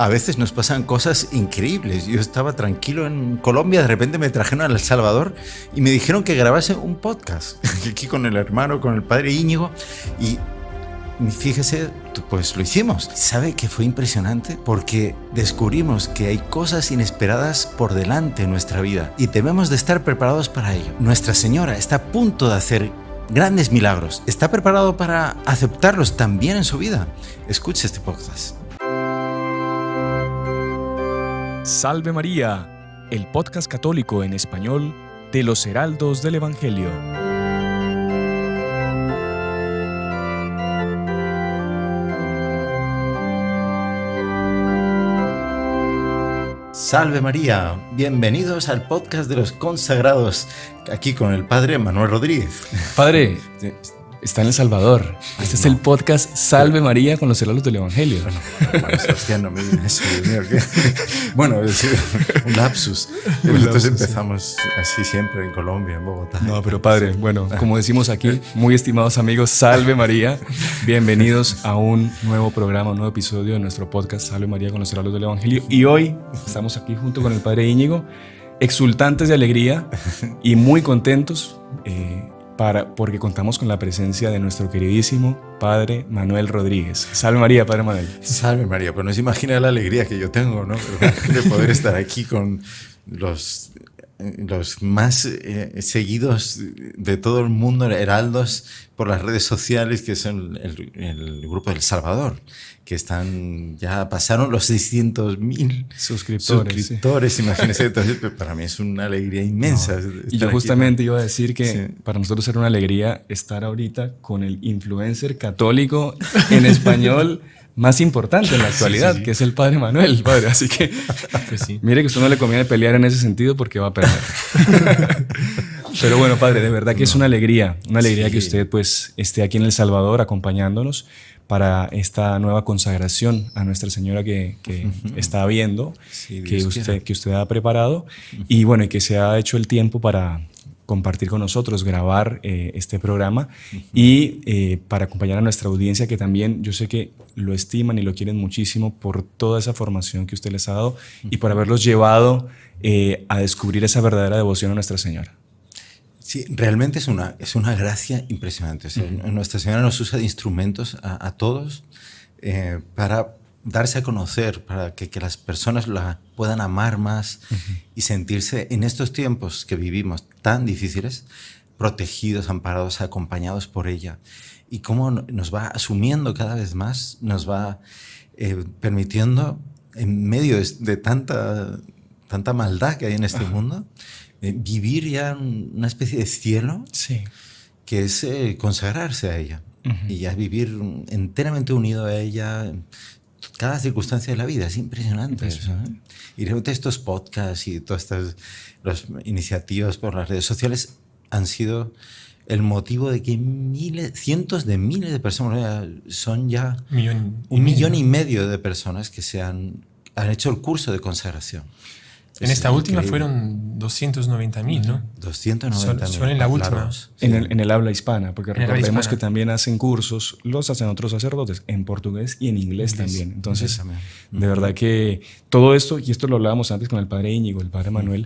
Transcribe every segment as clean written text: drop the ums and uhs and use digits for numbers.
A veces nos pasan cosas increíbles. Yo estaba tranquilo en Colombia, de repente me trajeron a El Salvador y me dijeron que grabase un podcast aquí con el hermano, con el padre Íñigo, y fíjese, pues lo hicimos. ¿Sabe que fue impresionante? Porque descubrimos que hay cosas inesperadas por delante en nuestra vida y debemos de estar preparados para ello. Nuestra Señora está a punto de hacer grandes milagros. ¿Está preparado para aceptarlos también en su vida? Escuche este podcast. Salve María, el podcast católico en español de los Heraldos del Evangelio. Salve María, bienvenidos al podcast de los consagrados, aquí con el padre Manuel Rodríguez. Padre, está en El Salvador. Este es el podcast Salve María con los Heraldos del Evangelio. Bueno, Sebastián, no me digas eso, Dios mío, ¿qué? Bueno, es un lapsus. Nosotros empezamos así siempre en Colombia, en Bogotá. No, pero padre, bueno, como decimos aquí, muy estimados amigos, Salve María. Bienvenidos a un nuevo programa, un nuevo episodio de nuestro podcast Salve María con los Heraldos del Evangelio. Y hoy estamos aquí junto con el padre Íñigo, exultantes de alegría y muy contentos porque contamos con la presencia de nuestro queridísimo Padre Manuel Rodríguez. Salve María, Padre Manuel. Salve María, pues no se imagina la alegría que yo tengo, ¿no? De poder estar aquí con los más seguidos de todo el mundo, heraldos, por las redes sociales, que son el grupo del Salvador, que ya pasaron los 600.000 suscriptores, sí. Imagínense. Entonces, para mí es una alegría inmensa. Y yo justamente iba a decir que para nosotros era una alegría estar ahorita con el influencer católico en español más importante en la actualidad, que es el Padre Manuel, padre. Así que, pues sí. Mire que usted no le conviene pelear en ese sentido porque va a perder. Pero bueno, padre, de verdad que es una alegría que usted pues esté aquí en El Salvador acompañándonos para esta nueva consagración a Nuestra Señora que está viendo, que usted ha preparado, y bueno, y que se ha hecho el tiempo para compartir con nosotros, grabar este programa y para acompañar a nuestra audiencia, que también yo sé que lo estiman y lo quieren muchísimo por toda esa formación que usted les ha dado y por haberlos llevado a descubrir esa verdadera devoción a Nuestra Señora. Sí, realmente es una gracia impresionante. O sea, Nuestra Señora nos usa de instrumentos a todos para darse a conocer, para que las personas la puedan amar más y sentirse en estos tiempos que vivimos tan difíciles, protegidos, amparados, acompañados por ella. Y cómo nos va asumiendo cada vez más, nos va permitiendo, en medio de tanta maldad que hay en este mundo, vivir ya una especie de cielo, que es consagrarse a ella y ya vivir enteramente unido a ella cada circunstancia de la vida. Es impresionante eso, ¿eh? Y realmente estos podcasts y todas las iniciativas por las redes sociales han sido el motivo de que cientos de miles de personas, son ya un millón y medio de personas que han hecho el curso de consagración. En esta última fueron 290.000, ¿no? 290.000. Son en la última. En el habla hispana, porque recordemos que también hacen cursos, los hacen otros sacerdotes, en portugués y en inglés también. Entonces, de verdad que todo esto, y esto lo hablábamos antes con el padre Íñigo, el padre Manuel,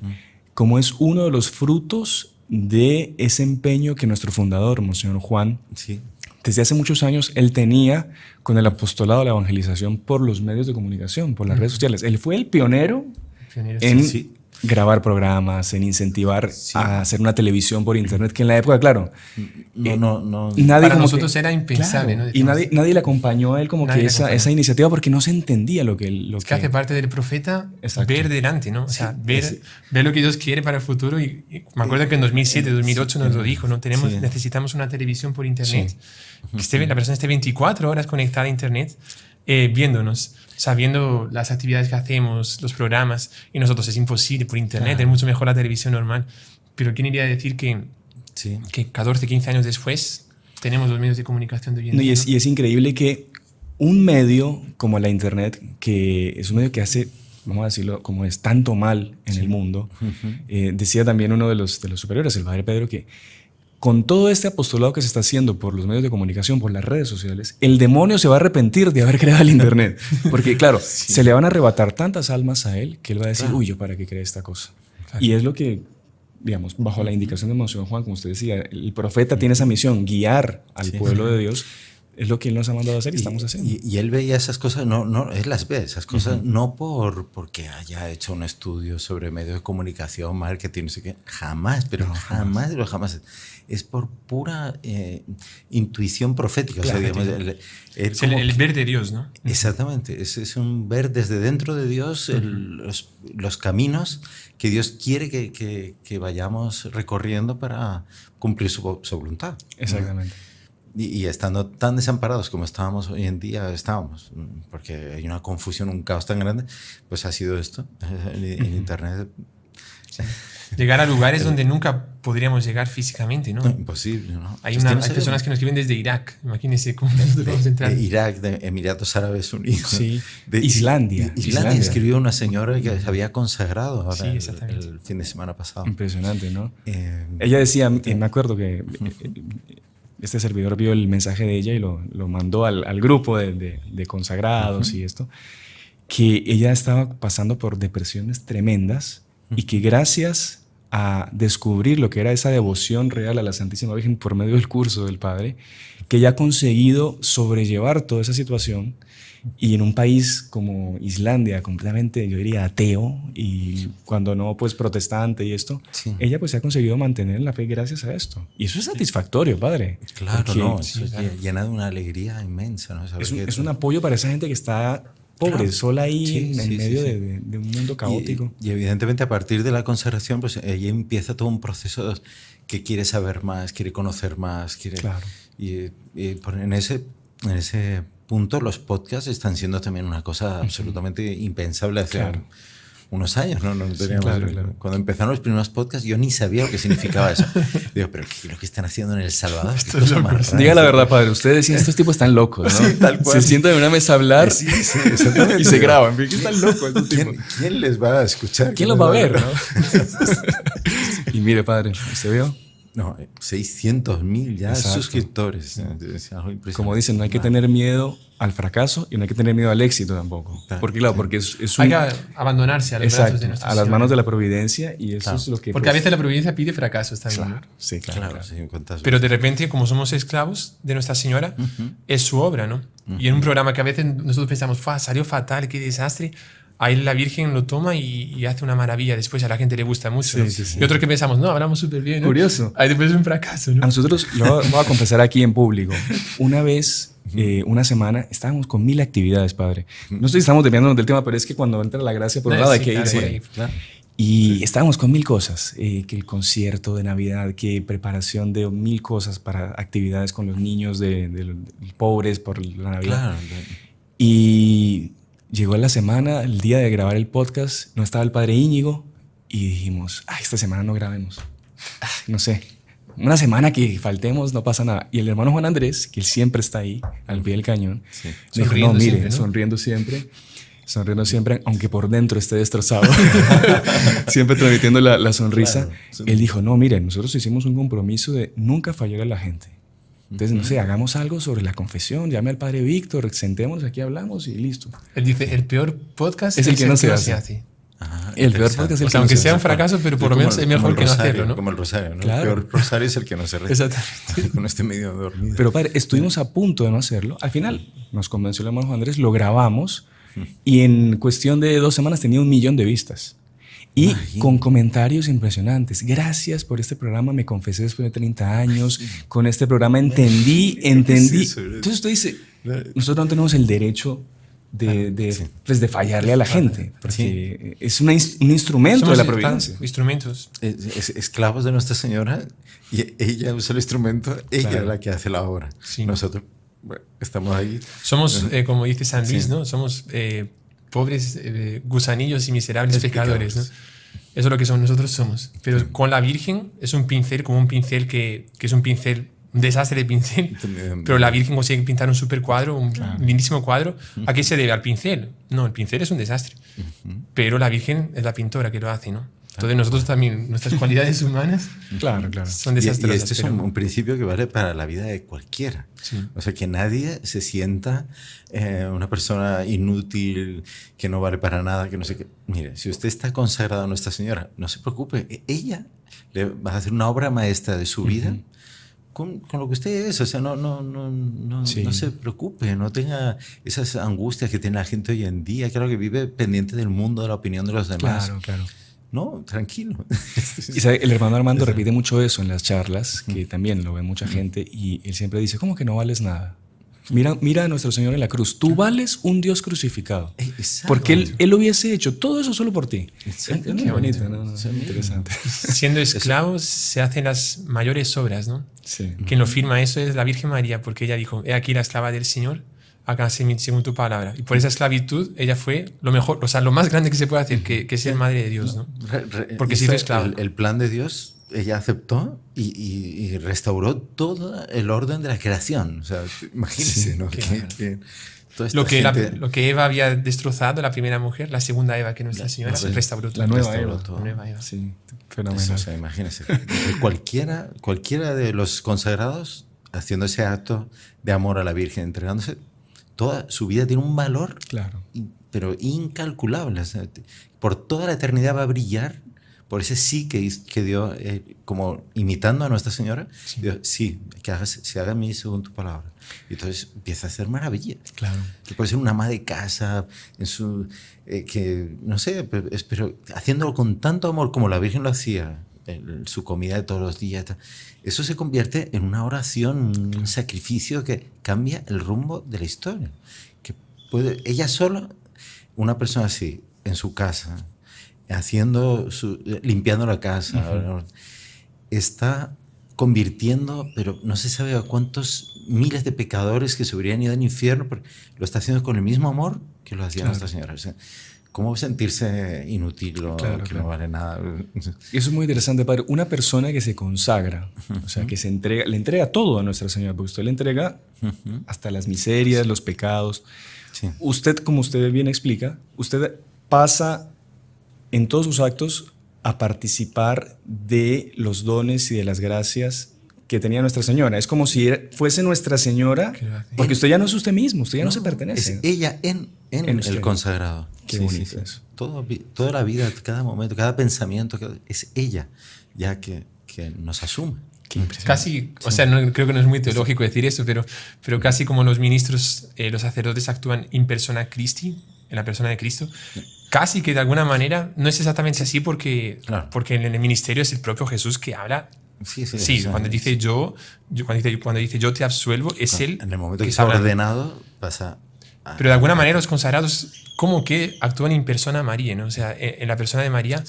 como es uno de los frutos de ese empeño que nuestro fundador, Monseñor Juan, desde hace muchos años, él tenía con el apostolado de la evangelización por los medios de comunicación, por las redes sociales. Él fue el pionero en grabar programas, en incentivar a hacer una televisión por internet, que en la época, claro, nadie, para nosotros era impensable, claro, ¿no? Y nadie le acompañó a él como que esa iniciativa, porque no se entendía lo que hace parte del profeta. Ver delante, ¿no? O sea, ver lo que Dios quiere para el futuro. Y me acuerdo que en 2007, 2008 nos lo dijo, ¿no? Necesitamos una televisión por internet. Que la persona esté 24 horas conectada a internet, viéndonos, sabiendo las actividades que hacemos, los programas, y nosotros es imposible por internet, es mucho mejor la televisión normal. Pero ¿quién iría a decir que 14, 15 años después tenemos los medios de comunicación de hoy en día? Y es increíble que un medio como la internet, que es un medio que hace, vamos a decirlo, como es tanto mal en el mundo, decía también uno de los superiores, el padre Pedro, que con todo este apostolado que se está haciendo por los medios de comunicación, por las redes sociales, el demonio se va a arrepentir de haber creado el Internet. Porque claro, se le van a arrebatar tantas almas a él que él va a decir, uy, ¿yo para qué creé esta cosa? Claro. Y es lo que, digamos, bajo la indicación de Monseñor Juan, como usted decía, el profeta tiene esa misión, guiar al pueblo de Dios. Es lo que él nos ha mandado a hacer y estamos haciendo. Y él veía esas cosas, él las ve, esas cosas, no porque haya hecho un estudio sobre medios de comunicación, marketing, no sé qué, jamás, pero jamás. Es por pura intuición profética. Claro, o sea, digamos, el ver de Dios, ¿no? Exactamente, es un ver desde dentro de Dios los caminos que Dios quiere que vayamos recorriendo para cumplir su voluntad. Exactamente. Y estando tan desamparados como estábamos hoy en día, porque hay una confusión, un caos tan grande, pues ha sido esto, en Internet. Llegar a lugares donde nunca podríamos llegar físicamente, ¿no? Imposible, ¿no? Hay personas que nos escriben desde Irak, imagínense cómo nosotros vamos a entrar. De Irak, de Emiratos Árabes Unidos. Sí. De Islandia. Islandia escribió una señora que se había consagrado ahora el fin de semana pasado. Impresionante, ¿no? Ella decía, me acuerdo que este servidor vio el mensaje de ella y lo mandó al grupo de consagrados y esto, que ella estaba pasando por depresiones tremendas y que gracias a descubrir lo que era esa devoción real a la Santísima Virgen por medio del curso del Padre, que ella ha conseguido sobrellevar toda esa situación. Y en un país como Islandia, completamente, yo diría, ateo, y cuando no, pues protestante y esto, ella pues se ha conseguido mantener la fe gracias a esto. Y eso es satisfactorio, padre. Claro, llena de una alegría inmensa, ¿no? Es un apoyo para esa gente que está pobre, sola ahí en medio de un mundo caótico. Y evidentemente a partir de la consagración, pues ella empieza todo un proceso que quiere saber más, quiere conocer más, quiere... Claro. Y en ese punto los podcasts están siendo también una cosa absolutamente impensable hace unos años, ¿no? Claro. Cuando empezaron los primeros podcasts yo ni sabía lo que significaba eso. Digo, pero ¿qué es lo que están haciendo en El Salvador? Diga la verdad, padre, ustedes decían, estos tipos están locos, ¿no? Sí, tal cual. Se sientan en una mesa a hablar exactamente. Y se graban. ¿Qué están locos estos tipos? ¿Quién les va a escuchar? ¿Quién los va a ver, no? Y mire, padre, ¿usted vio? No, 600,000 ya suscriptores. Como dicen, no hay que tener miedo al fracaso y no hay que tener miedo al éxito tampoco. Porque porque es hay que abandonarse a los brazos de nuestra a las manos de la providencia y eso es lo que... Porque a veces la providencia pide fracasos también. Claro, sí, claro. Pero de repente, como somos esclavos de Nuestra Señora, es su obra, ¿no? Y en un programa que a veces nosotros pensamos, salió fatal, qué desastre... Ahí la Virgen lo toma y hace una maravilla. Después a la gente le gusta mucho. Sí. Y otro que pensamos, no, hablamos súper bien, ¿no? Curioso. Ahí después es un fracaso, ¿no? A nosotros, lo voy a confesar aquí en público. Una vez, una semana, estábamos con 1000 actividades, padre. No sé si estamos desviándonos del tema, pero es que cuando entra la gracia por un lado hay que ir por ahí. Claro. Y estábamos con 1000 cosas. Que el concierto de Navidad, que preparación de 1000 cosas para actividades con los niños de pobres por la Navidad. Claro. Y... llegó la semana, el día de grabar el podcast, no estaba el padre Íñigo y dijimos, esta semana no grabemos. No sé, una semana que faltemos no pasa nada. Y el hermano Juan Andrés, que él siempre está ahí, al pie del cañón, dijo, no, mire, siempre, ¿no? sonriendo siempre, aunque por dentro esté destrozado, siempre transmitiendo la sonrisa. Claro. Él dijo, no, mire, nosotros hicimos un compromiso de nunca fallar a la gente. Entonces, no sé, hagamos algo sobre la confesión, llame al padre Víctor, sentémonos aquí, hablamos y listo. Él dice, el peor podcast es el que no se hace. El peor podcast es el que aunque sea un fracaso, pero por lo menos es mejor que no hacerlo, ¿no? Como el rosario, ¿no? Claro. El peor rosario es el que no se reza. Exactamente. Con este medio dormido. Pero padre, estuvimos a punto de no hacerlo. Al final nos convenció el hermano Juan Andrés, lo grabamos y en cuestión de 2 semanas tenía 1 millón de vistas. Y con comentarios impresionantes. Gracias por este programa, me confesé después de 30 años. Con este programa entendí. Entonces usted dice, nosotros no tenemos el derecho de fallarle a la gente. Porque es un instrumento somos de la providencia. Instrumentos. Esclavos de Nuestra Señora y ella usa el instrumento, ella es la que hace la obra. Sí. Nosotros estamos ahí. Somos, como dice San Luis, ¿no? Somos... pobres gusanillos y miserables pecadores, ¿no? Eso es lo que nosotros somos. Pero con la Virgen es un pincel, como un pincel que es un pincel, un desastre de pincel, pero la Virgen consigue pintar un super cuadro, un lindísimo cuadro. ¿A qué se debe? ¿Al pincel? No, el pincel es un desastre. Pero la Virgen es la pintora que lo hace, ¿no? Entonces nosotros también, nuestras cualidades humanas claro. son desastrosas. Y este es un principio que vale para la vida de cualquiera. Sí. O sea, que nadie se sienta una persona inútil, que no vale para nada, que no sé qué. Mire, si usted está consagrado a Nuestra Señora, no se preocupe. Ella le va a hacer una obra maestra de su vida con lo que usted es. O sea, no se preocupe, no tenga esas angustias que tiene la gente hoy en día. Claro que vive pendiente del mundo, de la opinión de los demás. Claro. No, tranquilo. Y sabe, el hermano Armando repite mucho eso en las charlas, que también lo ve mucha gente, y él siempre dice, ¿cómo que no vales nada? Mira a nuestro Señor en la cruz. Tú vales un Dios crucificado. Exacto. Porque él hubiese hecho todo eso solo por ti. Qué bonito, ¿no? Interesante. Siendo esclavos se hacen las mayores obras, ¿no? Sí. Quien lo firma eso es la Virgen María, porque ella dijo, he aquí la esclava del Señor, hágase según tu palabra. Y por esa esclavitud ella fue lo mejor, o sea, lo más grande que se puede hacer, que ser madre de Dios, ¿no? Porque se hizo esclava. El plan de Dios, ella aceptó y restauró todo el orden de la creación. O sea, imagínense, ¿no? Lo que Eva había destrozado, la primera mujer, la segunda Eva, que Nuestra Señora, restauró todo. La nueva Eva. La nueva Eva. Sí, fenomenal. O sea, imagínense. Cualquiera de los consagrados haciendo ese acto de amor a la Virgen, entregándose, toda su vida tiene un valor, pero incalculable. O sea, por toda la eternidad va a brillar por ese sí que dio, como imitando a Nuestra Señora, dio, sí, que se haga a mí según tu palabra. Y entonces empieza a hacer maravillas. Claro. Que puede ser una ama de casa, que no sé, pero haciéndolo con tanto amor como la Virgen lo hacía, su comida de todos los días. Eso se convierte en una oración, un sacrificio que cambia el rumbo de la historia. Que puede, ella sola, una persona así, en su casa, limpiando la casa, está convirtiendo, pero no se sabe a cuántos miles de pecadores que se habrían ido al infierno, pero lo está haciendo con el mismo amor que lo hacía Nuestra Señora. O sea, ¿cómo sentirse inútil o que no vale nada? Y eso es muy interesante, padre. Una persona que se consagra, o sea, que le entrega todo a Nuestra Señora, porque usted le entrega hasta las miserias, los pecados. Sí. Usted, como usted bien explica, usted pasa en todos sus actos a participar de los dones y de las gracias que tenía Nuestra Señora. Es como si fuese Nuestra Señora, porque usted ya no es usted mismo, usted ya no se pertenece. Es ella en el consagrado. Qué bonito eso. Toda la vida, cada momento, cada pensamiento, es ella ya que nos asume. Casi, o sea, creo que no es muy teológico decir eso, pero casi como los ministros, los sacerdotes actúan in persona Christi, en la persona de Cristo, casi que de alguna manera no es exactamente así porque en el ministerio es el propio Jesús que habla. Sí, cuando dice cuando dice yo te absuelvo, es él. En el momento que está ordenado pasa. Pero de alguna manera los consagrados como que actúan in persona María, ¿no? O sea, en la persona de María,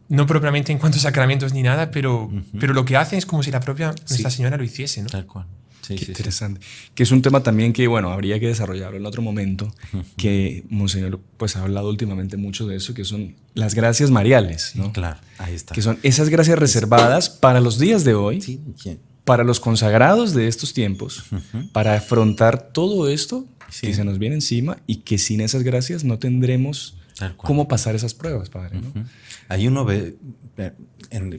no propiamente en cuanto a sacramentos ni nada, pero lo que hacen es como si la propia Nuestra Señora lo hiciese, ¿no? Tal cual. Qué interesante. Que es un tema también que, bueno, habría que desarrollarlo en otro momento, que Monseñor pues ha hablado últimamente mucho de eso, que son las gracias mariales, ¿no? Claro, ahí está. Que son esas gracias reservadas para los días de hoy, para los consagrados de estos tiempos, para afrontar todo esto que se nos viene encima y que sin esas gracias no tendremos cómo pasar esas pruebas, padre, ¿no? Ahí uno ve,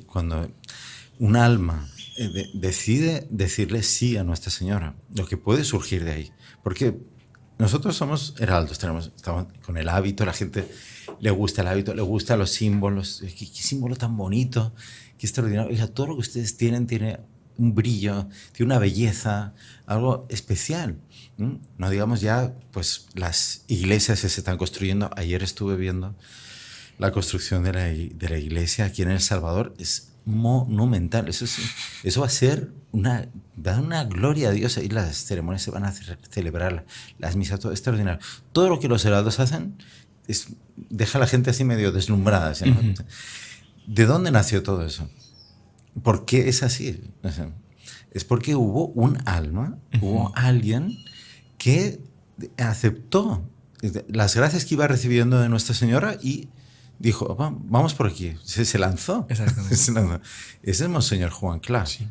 cuando un alma decide decirle sí a Nuestra Señora, lo que puede surgir de ahí. Porque nosotros somos heraldos, estamos con el hábito, la gente le gusta el hábito, le gustan los símbolos. ¿Qué símbolo tan bonito, qué extraordinario? Oiga, todo lo que ustedes tienen tiene un brillo, tiene una belleza, algo especial. No digamos ya, pues las iglesias que se están construyendo. Ayer estuve viendo la construcción de la iglesia aquí en El Salvador. Es monumental. Eso va a ser una gloria a Dios. Ahí las ceremonias se van a celebrar, las misas, todo extraordinario. Todo lo que los heraldos hacen deja a la gente así medio deslumbrada. ¿Sí? ¿De dónde nació todo eso? ¿Por qué es así? Es porque hubo un alma, hubo alguien que aceptó las gracias que iba recibiendo de Nuestra Señora y dijo, vamos por aquí. Se lanzó. Exactamente. Ese es Monseñor Juan Clara. Sí.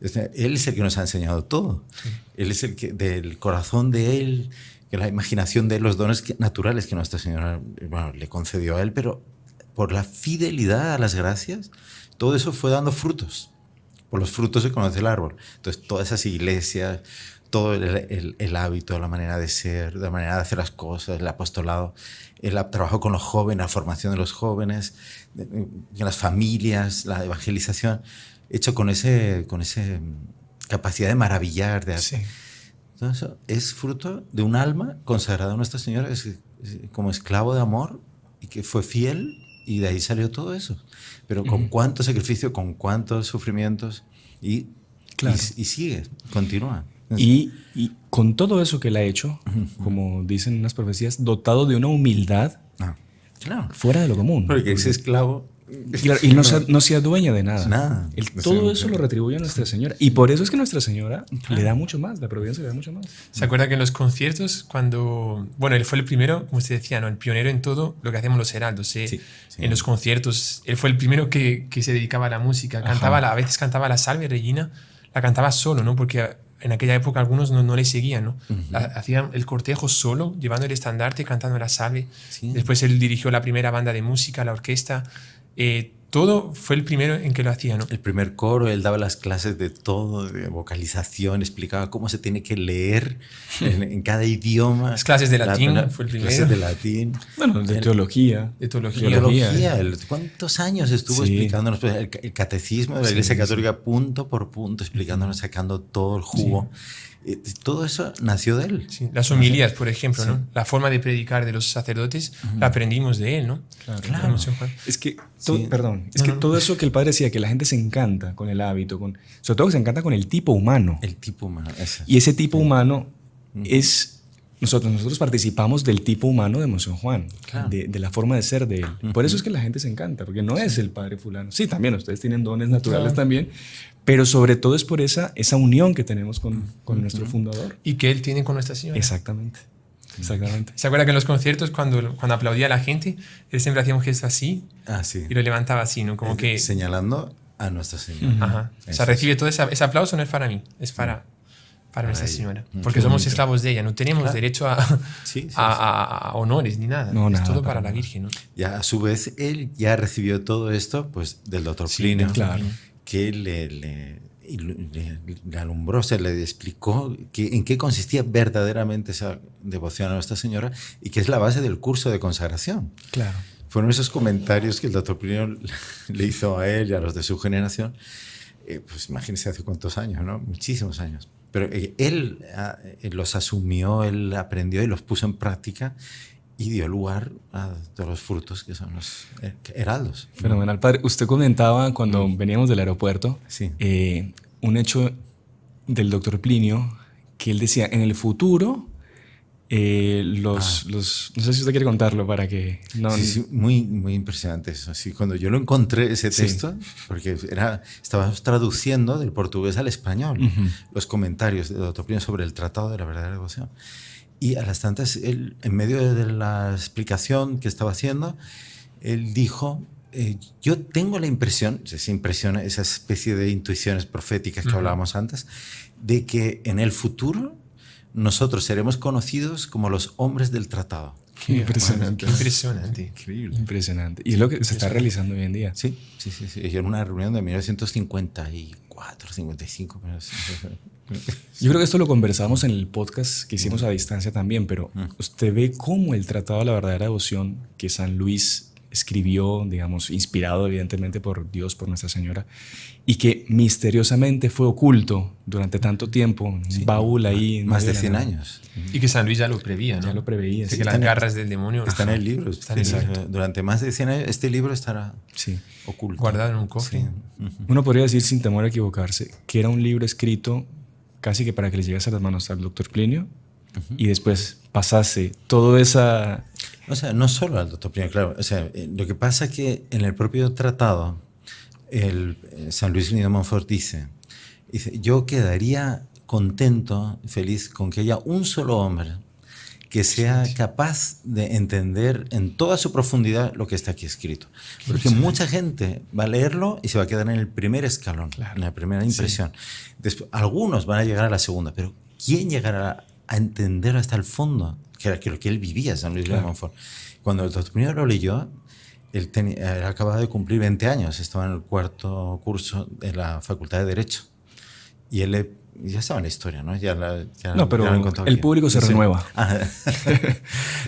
Él es el que nos ha enseñado todo. Sí. Él es el que, del corazón de él, de la imaginación de él, los dones naturales que Nuestra Señora le concedió a él, pero por la fidelidad a las gracias, todo eso fue dando frutos. Por los frutos se conoce el árbol. Entonces, todas esas iglesias, todo el hábito, la manera de ser, la manera de hacer las cosas, el apostolado, el trabajo con los jóvenes, la formación de los jóvenes, las familias, la evangelización, hecho con ese capacidad de maravillar. Entonces, eso es fruto de un alma consagrada a Nuestra Señora, como esclavo de amor, y que fue fiel, y de ahí salió todo eso. Pero con cuánto sacrificio, con cuántos sufrimientos, y sigue, continúa. Y con todo eso que él ha hecho, como dicen unas profecías, dotado de una humildad fuera de lo común. Porque ese esclavo... Claro, y no se adueña de nada. Todo eso lo retribuye a Nuestra Señora. Y por eso es que Nuestra Señora le da mucho más, la providencia le da mucho más. ¿Se acuerda que en los conciertos, cuando... Bueno, él fue el primero, como usted decía, ¿no? El pionero en todo lo que hacemos los heraldos. En los conciertos, él fue el primero que se dedicaba a la música. A veces cantaba la Salve Regina, la cantaba solo, ¿no? Porque en aquella época algunos no le seguían, ¿no? Hacían el cortejo solo, llevando el estandarte, cantando la Salve. Después él dirigió la primera banda de música, la orquesta. Todo fue el primero en que lo hacía, ¿no? El primer coro, él daba las clases de todo, de vocalización, explicaba cómo se tiene que leer en cada idioma. Las clases de latín fue el primero. Clases de latín. Bueno, de teología. De teología. ¿Cuántos años estuvo explicándonos el catecismo de la Iglesia Católica punto por punto, explicándonos, sacando todo el jugo? Todo eso nació de él. Las homilías, por ejemplo, ¿no? La forma de predicar de los sacerdotes la aprendimos de él, ¿no? Claro. Es que, todo eso que el padre decía, que la gente se encanta con el hábito, sobre todo que se encanta con el tipo humano. El tipo humano, ese. Y ese tipo humano es... Nosotros participamos del tipo humano de Monseñor Juan, de la forma de ser de él. Por eso es que la gente se encanta, porque no es el padre fulano. Sí, también ustedes tienen dones naturales también, pero sobre todo es por esa unión que tenemos con nuestro fundador. Y que él tiene con Nuestra Señora. Exactamente. ¿Se acuerda que en los conciertos, cuando aplaudía a la gente, él siempre hacía un gesto así y lo levantaba así, ¿no? Como que... Señalando a Nuestra Señora. O sea, recibe todo ese aplauso, no es para mí, es para Nuestra Señora. Porque somos esclavos de ella, no tenemos derecho a honores ni nada. No, es nada, todo para la Virgen, ¿no? Ya, a su vez, él ya recibió todo esto pues, del doctor Plinio, que le alumbró, se le explicó en qué consistía verdaderamente esa devoción a Nuestra Señora y que es la base del curso de consagración. Claro. Fueron esos comentarios que el doctor Plinio le hizo a él y a los de su generación. Pues imagínense hace cuántos años, ¿no? Muchísimos años. Pero él los asumió, él aprendió y los puso en práctica y dio lugar a todos los frutos que son los heraldos. Fenomenal, padre. Usted comentaba cuando veníamos del aeropuerto un hecho del doctor Plinio que él decía, en el futuro, no sé si usted quiere contarlo para que... Sí, muy, muy impresionante eso. Sí, cuando yo lo encontré, ese texto, porque estábamos traduciendo del portugués al español los comentarios del doctor Plinio sobre el Tratado de la Verdadera Devoción. Y a las tantas, él, en medio de la explicación que estaba haciendo, él dijo, yo tengo la impresión, se impresiona esa especie de intuiciones proféticas que hablábamos antes, de que en el futuro nosotros seremos conocidos como los hombres del tratado. Qué impresionante. Qué impresionante. Increíble. Impresionante. Y es lo que se está realizando hoy en día. Sí. En una reunión de 1954, 55. Yo creo que esto lo conversamos en el podcast que hicimos a distancia también, pero usted ve cómo el Tratado de la Verdadera Devoción que San Luis escribió, digamos, inspirado evidentemente por Dios, por Nuestra Señora, y que misteriosamente fue oculto durante tanto tiempo, un baúl ahí. Más de 100 años. Y que San Luis ya lo preveía, ¿no? Ya lo preveía. Que las garras del demonio... Está en el libro. Durante más de 100 años este libro estará oculto. Guardado en un cofre. Uno podría decir, sin temor a equivocarse, que era un libro escrito casi que para que le llegase a las manos al doctor Plinio y después pasase todo esa... O sea, no solo al doctor Plinio, claro. O sea, lo que pasa es que en el propio tratado, San Luis de Montfort dice, yo quedaría contento, feliz, con que haya un solo hombre que sea capaz de entender en toda su profundidad lo que está aquí escrito. Porque mucha gente va a leerlo y se va a quedar en el primer escalón, en la primera impresión. Después, algunos van a llegar a la segunda, pero ¿quién llegará a entender hasta el fondo? Que era lo que él vivía, San Luis de Montfort. Cuando el doctor Plinio lo leyó, él acababa de cumplir 20 años, estaba en el 4º curso de la Facultad de Derecho. Y él ya estaba en la historia, ¿no? Pero el público se renueva.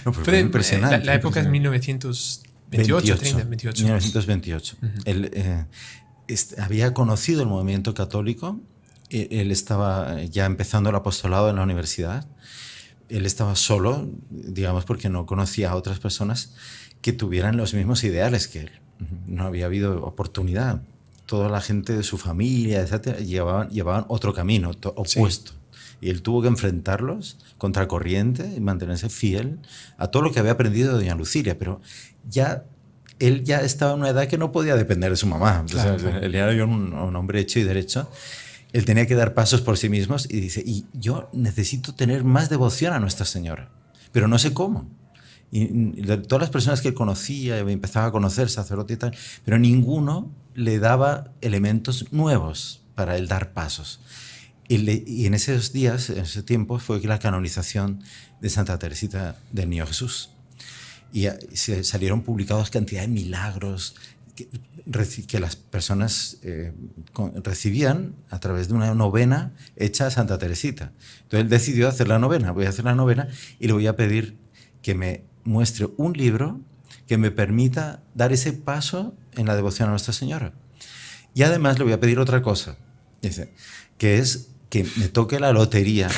No, pero es impresionante. La época es 1928. 1928. Él había conocido el movimiento católico. Él estaba ya empezando el apostolado en la universidad. Él estaba solo, digamos, porque no conocía a otras personas que tuvieran los mismos ideales que él. No había habido oportunidad. Toda la gente de su familia, etcétera, llevaban otro camino opuesto. Sí. Y él tuvo que enfrentarlos contracorriente y mantenerse fiel a todo lo que había aprendido de doña Lucilia. Pero él ya estaba en una edad que no podía depender de su mamá. Claro, claro. Él era un hombre hecho y derecho. Él tenía que dar pasos por sí mismo y dice, y yo necesito tener más devoción a Nuestra Señora, pero no sé cómo. Y de todas las personas que él conocía, empezaba a conocer sacerdote y tal, pero ninguno le daba elementos nuevos para él dar pasos. Y en esos días, en ese tiempo, fue la canonización de Santa Teresita del Niño Jesús. Y se salieron publicados cantidad de milagros que las personas recibían a través de una novena hecha a Santa Teresita. Entonces él decidió hacer la novena. Voy a hacer la novena y le voy a pedir que me muestre un libro que me permita dar ese paso en la devoción a Nuestra Señora. Y además le voy a pedir otra cosa, dice, que es que me toque la lotería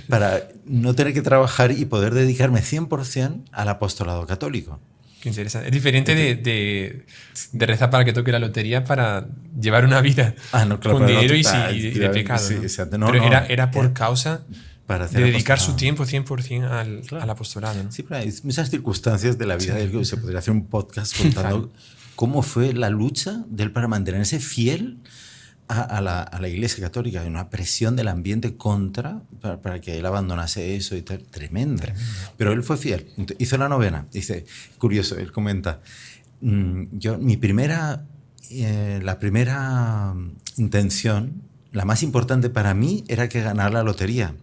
para no tener que trabajar y poder dedicarme 100% al apostolado católico. Qué interesante. Es diferente de rezar para que toque la lotería para llevar una vida con dinero y de pecado. Sí, ¿no? Pero era por causa de dedicar su tiempo 100% al apostolado, ¿no? Sí, pero hay muchas circunstancias de la vida de él. Se podría hacer un podcast contando cómo fue la lucha de él para mantenerse fiel a la Iglesia Católica. Una presión del ambiente para que él abandonase eso y tal, tremenda. Pero él fue fiel. Hizo la novena. Dice, curioso, él comenta, la primera intención, la más importante para mí, era que ganar la lotería.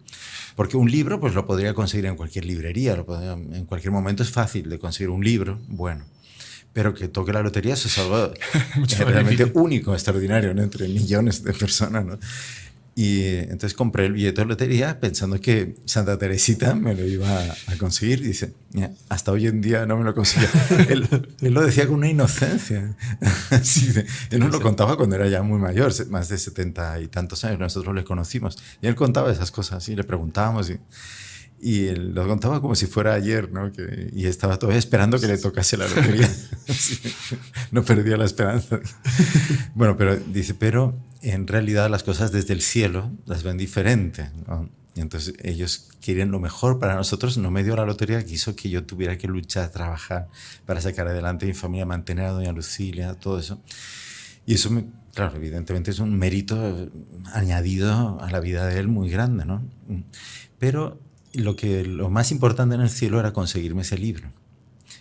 Porque un libro pues lo podría conseguir en cualquier librería, en cualquier momento es fácil de conseguir un libro, bueno. Pero que toque la lotería, eso es algo realmente único, extraordinario, ¿no? Entre millones de personas, ¿no? Y entonces compré el billete de lotería pensando que Santa Teresita me lo iba a conseguir. Y dice, hasta hoy en día no me lo consiguió. Él lo decía con una inocencia. Sí, él nos lo contaba cuando era ya muy mayor, más de 70 y tantos años. Nosotros le conocimos. Y él contaba esas cosas, y le preguntábamos. Y él lo contaba como si fuera ayer, ¿no? Y estaba todavía esperando que le tocase la lotería. Sí, no perdía la esperanza. Bueno, pero dice, pero en realidad las cosas desde el cielo las ven diferente, ¿no? Y entonces ellos quieren lo mejor para nosotros. No me dio la lotería, quiso que yo tuviera que luchar, trabajar para sacar adelante a mi familia, mantener a doña Lucilia, todo eso. Y eso, claro, evidentemente es un mérito añadido a la vida de él muy grande, ¿no? Pero lo más importante en el cielo era conseguirme ese libro.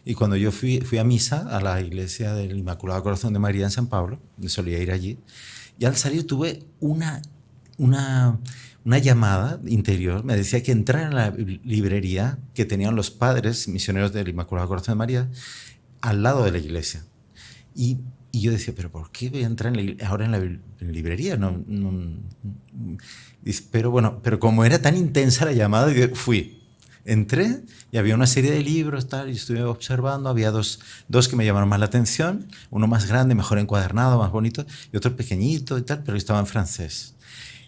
Y cuando yo fui a misa a la iglesia del Inmaculado Corazón de María en San Pablo, solía ir allí, y al salir tuve una llamada interior. Me decía que entrara en la librería que tenían los padres misioneros del Inmaculado Corazón de María al lado de la iglesia. Y yo decía, ¿pero por qué voy a entrar ahora en la librería? Pero bueno, pero como era tan intensa la llamada, fui. Entré y había una serie de libros, tal, y estuve observando. Había dos que me llamaron más la atención. Uno más grande, mejor encuadernado, más bonito, y otro pequeñito y tal, pero estaba en francés.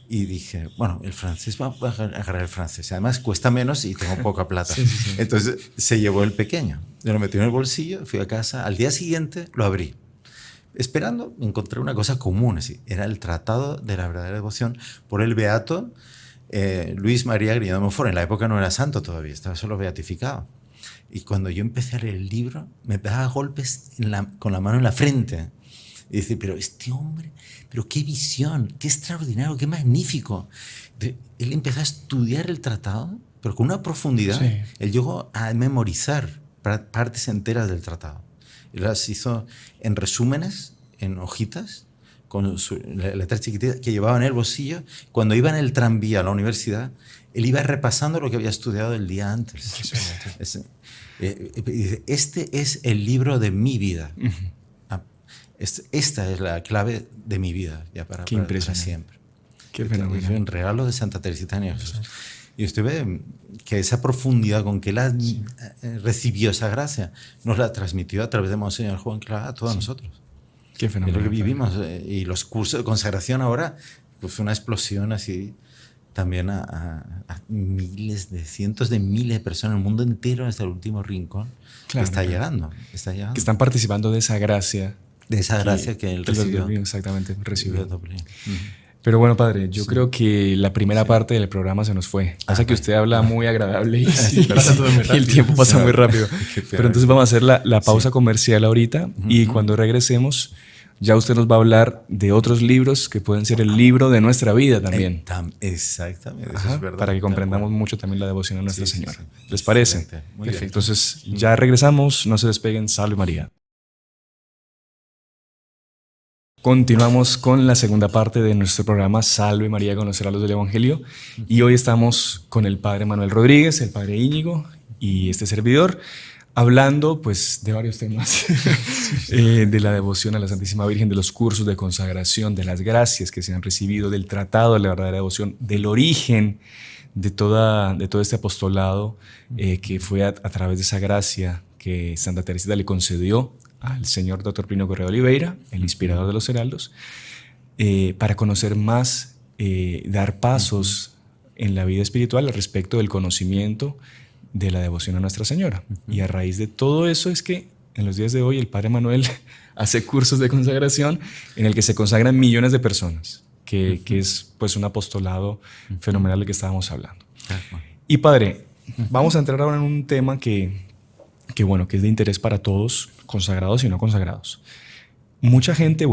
Y dije, bueno, el francés, voy a agarrar el francés. Además, cuesta menos y tengo poca plata. Sí. Entonces, se llevó el pequeño. Yo lo metí en el bolsillo, fui a casa. Al día siguiente lo abrí. Esperando, encontré una cosa común. Así. Era el Tratado de la Verdadera Devoción por el beato Luis María Griñón de Montfort. En la época no era santo todavía, estaba solo beatificado. Y cuando yo empecé a leer el libro, me daba golpes con la mano en la frente. Y dice, pero este hombre, pero qué visión, qué extraordinario, qué magnífico. Él empezó a estudiar el tratado, pero con una profundidad. Sí. Él llegó a memorizar partes enteras del tratado. Él las hizo en resúmenes, en hojitas, con su letra chiquitita que llevaba en el bolsillo. Cuando iba en el tranvía a la universidad, él iba repasando lo que había estudiado el día antes. Este es el libro de mi vida. Esta es la clave de mi vida, ya para siempre. Qué fenomenal. Es un regalo de Santa Teresita de Jesús. Y usted ve que esa profundidad con que él recibió esa gracia nos la transmitió a través de Monseñor Juan Clara a todos nosotros. Qué fenomenal. Es lo que vivimos. Y los cursos de consagración ahora, pues una explosión así también a miles, cientos de miles de personas en el mundo entero, hasta el último rincón, que está llegando. Que están participando de esa gracia. De esa gracia que él recibió. Exactamente, recibió. Pero bueno, padre, yo creo que la primera parte del programa se nos fue. Pasa que usted habla muy agradable y el tiempo pasa muy rápido. Pero entonces vamos a hacer la pausa comercial ahorita y cuando regresemos ya usted nos va a hablar de otros libros que pueden ser el libro de nuestra vida también. Exactamente, eso es verdad. Para que comprendamos mucho también la devoción a Nuestra Señora. ¿Les parece? Perfecto. Entonces ya regresamos, no se despeguen. Salve María. Continuamos con la segunda parte de nuestro programa Salve María, conocer a los del Evangelio. Y hoy estamos con el padre Manuel Rodríguez, el padre Íñigo y este servidor, hablando pues de varios temas, de la devoción a la Santísima Virgen, de los cursos de consagración, de las gracias que se han recibido, del tratado de la verdadera devoción, del origen de todo este apostolado que fue a través de esa gracia que Santa Teresita le concedió al señor Dr. Plinio Correa de Oliveira, el inspirador de los heraldos, para conocer más, dar pasos en la vida espiritual al respecto del conocimiento de la devoción a Nuestra Señora. Y a raíz de todo eso es que en los días de hoy el Padre Manuel hace cursos de consagración en el que se consagran millones de personas, que es pues un apostolado fenomenal del que estábamos hablando. Y Padre, vamos a entrar ahora en un tema que es de interés para todos, consagrados y no consagrados. Mucha gente,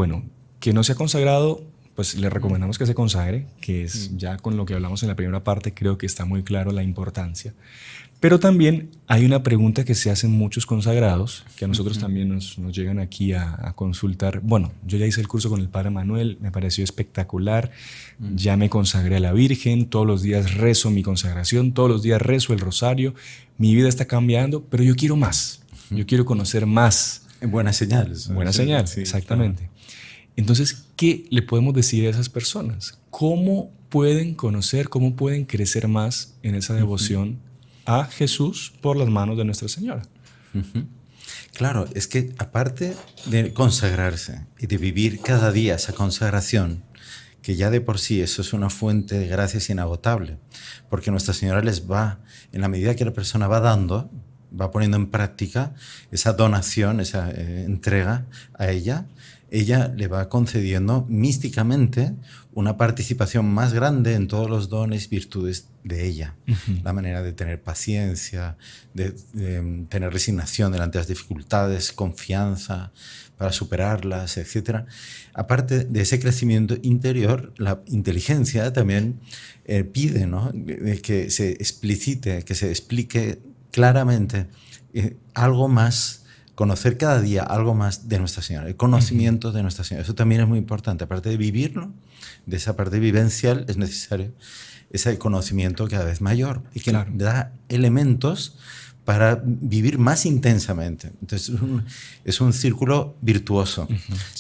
que no se ha consagrado, pues le recomendamos que se consagre, que es ya con lo que hablamos en la primera parte, creo que está muy claro la importancia. Pero también hay una pregunta que se hacen muchos consagrados, que a nosotros también nos llegan aquí a consultar. Bueno, yo ya hice el curso con el Padre Manuel, me pareció espectacular, ya me consagré a la Virgen, todos los días rezo mi consagración, todos los días rezo el rosario, mi vida está cambiando, pero yo quiero más, yo quiero conocer más. Buena señal. Buena señal, sí, exactamente. Claro. Entonces, ¿qué le podemos decir a esas personas? ¿Cómo pueden conocer, cómo pueden crecer más en esa devoción a Jesús por las manos de Nuestra Señora? Claro, es que aparte de consagrarse y de vivir cada día esa consagración, que ya de por sí eso es una fuente de gracias inagotable, porque Nuestra Señora les va, en la medida que la persona va dando, va poniendo en práctica esa donación, esa entrega a ella le va concediendo místicamente una participación más grande en todos los dones, virtudes de ella. La manera de tener paciencia, de tener resignación delante de las dificultades, confianza para superarlas, etc. Aparte de ese crecimiento interior, la inteligencia también pide, ¿no?, que se explicite, que se explique claramente algo más, conocer cada día algo más de Nuestra Señora, el conocimiento de Nuestra Señora. Eso también es muy importante. Aparte de vivirlo, de esa parte vivencial, es necesario ese conocimiento cada vez mayor y que da elementos para vivir más intensamente. Entonces es un círculo virtuoso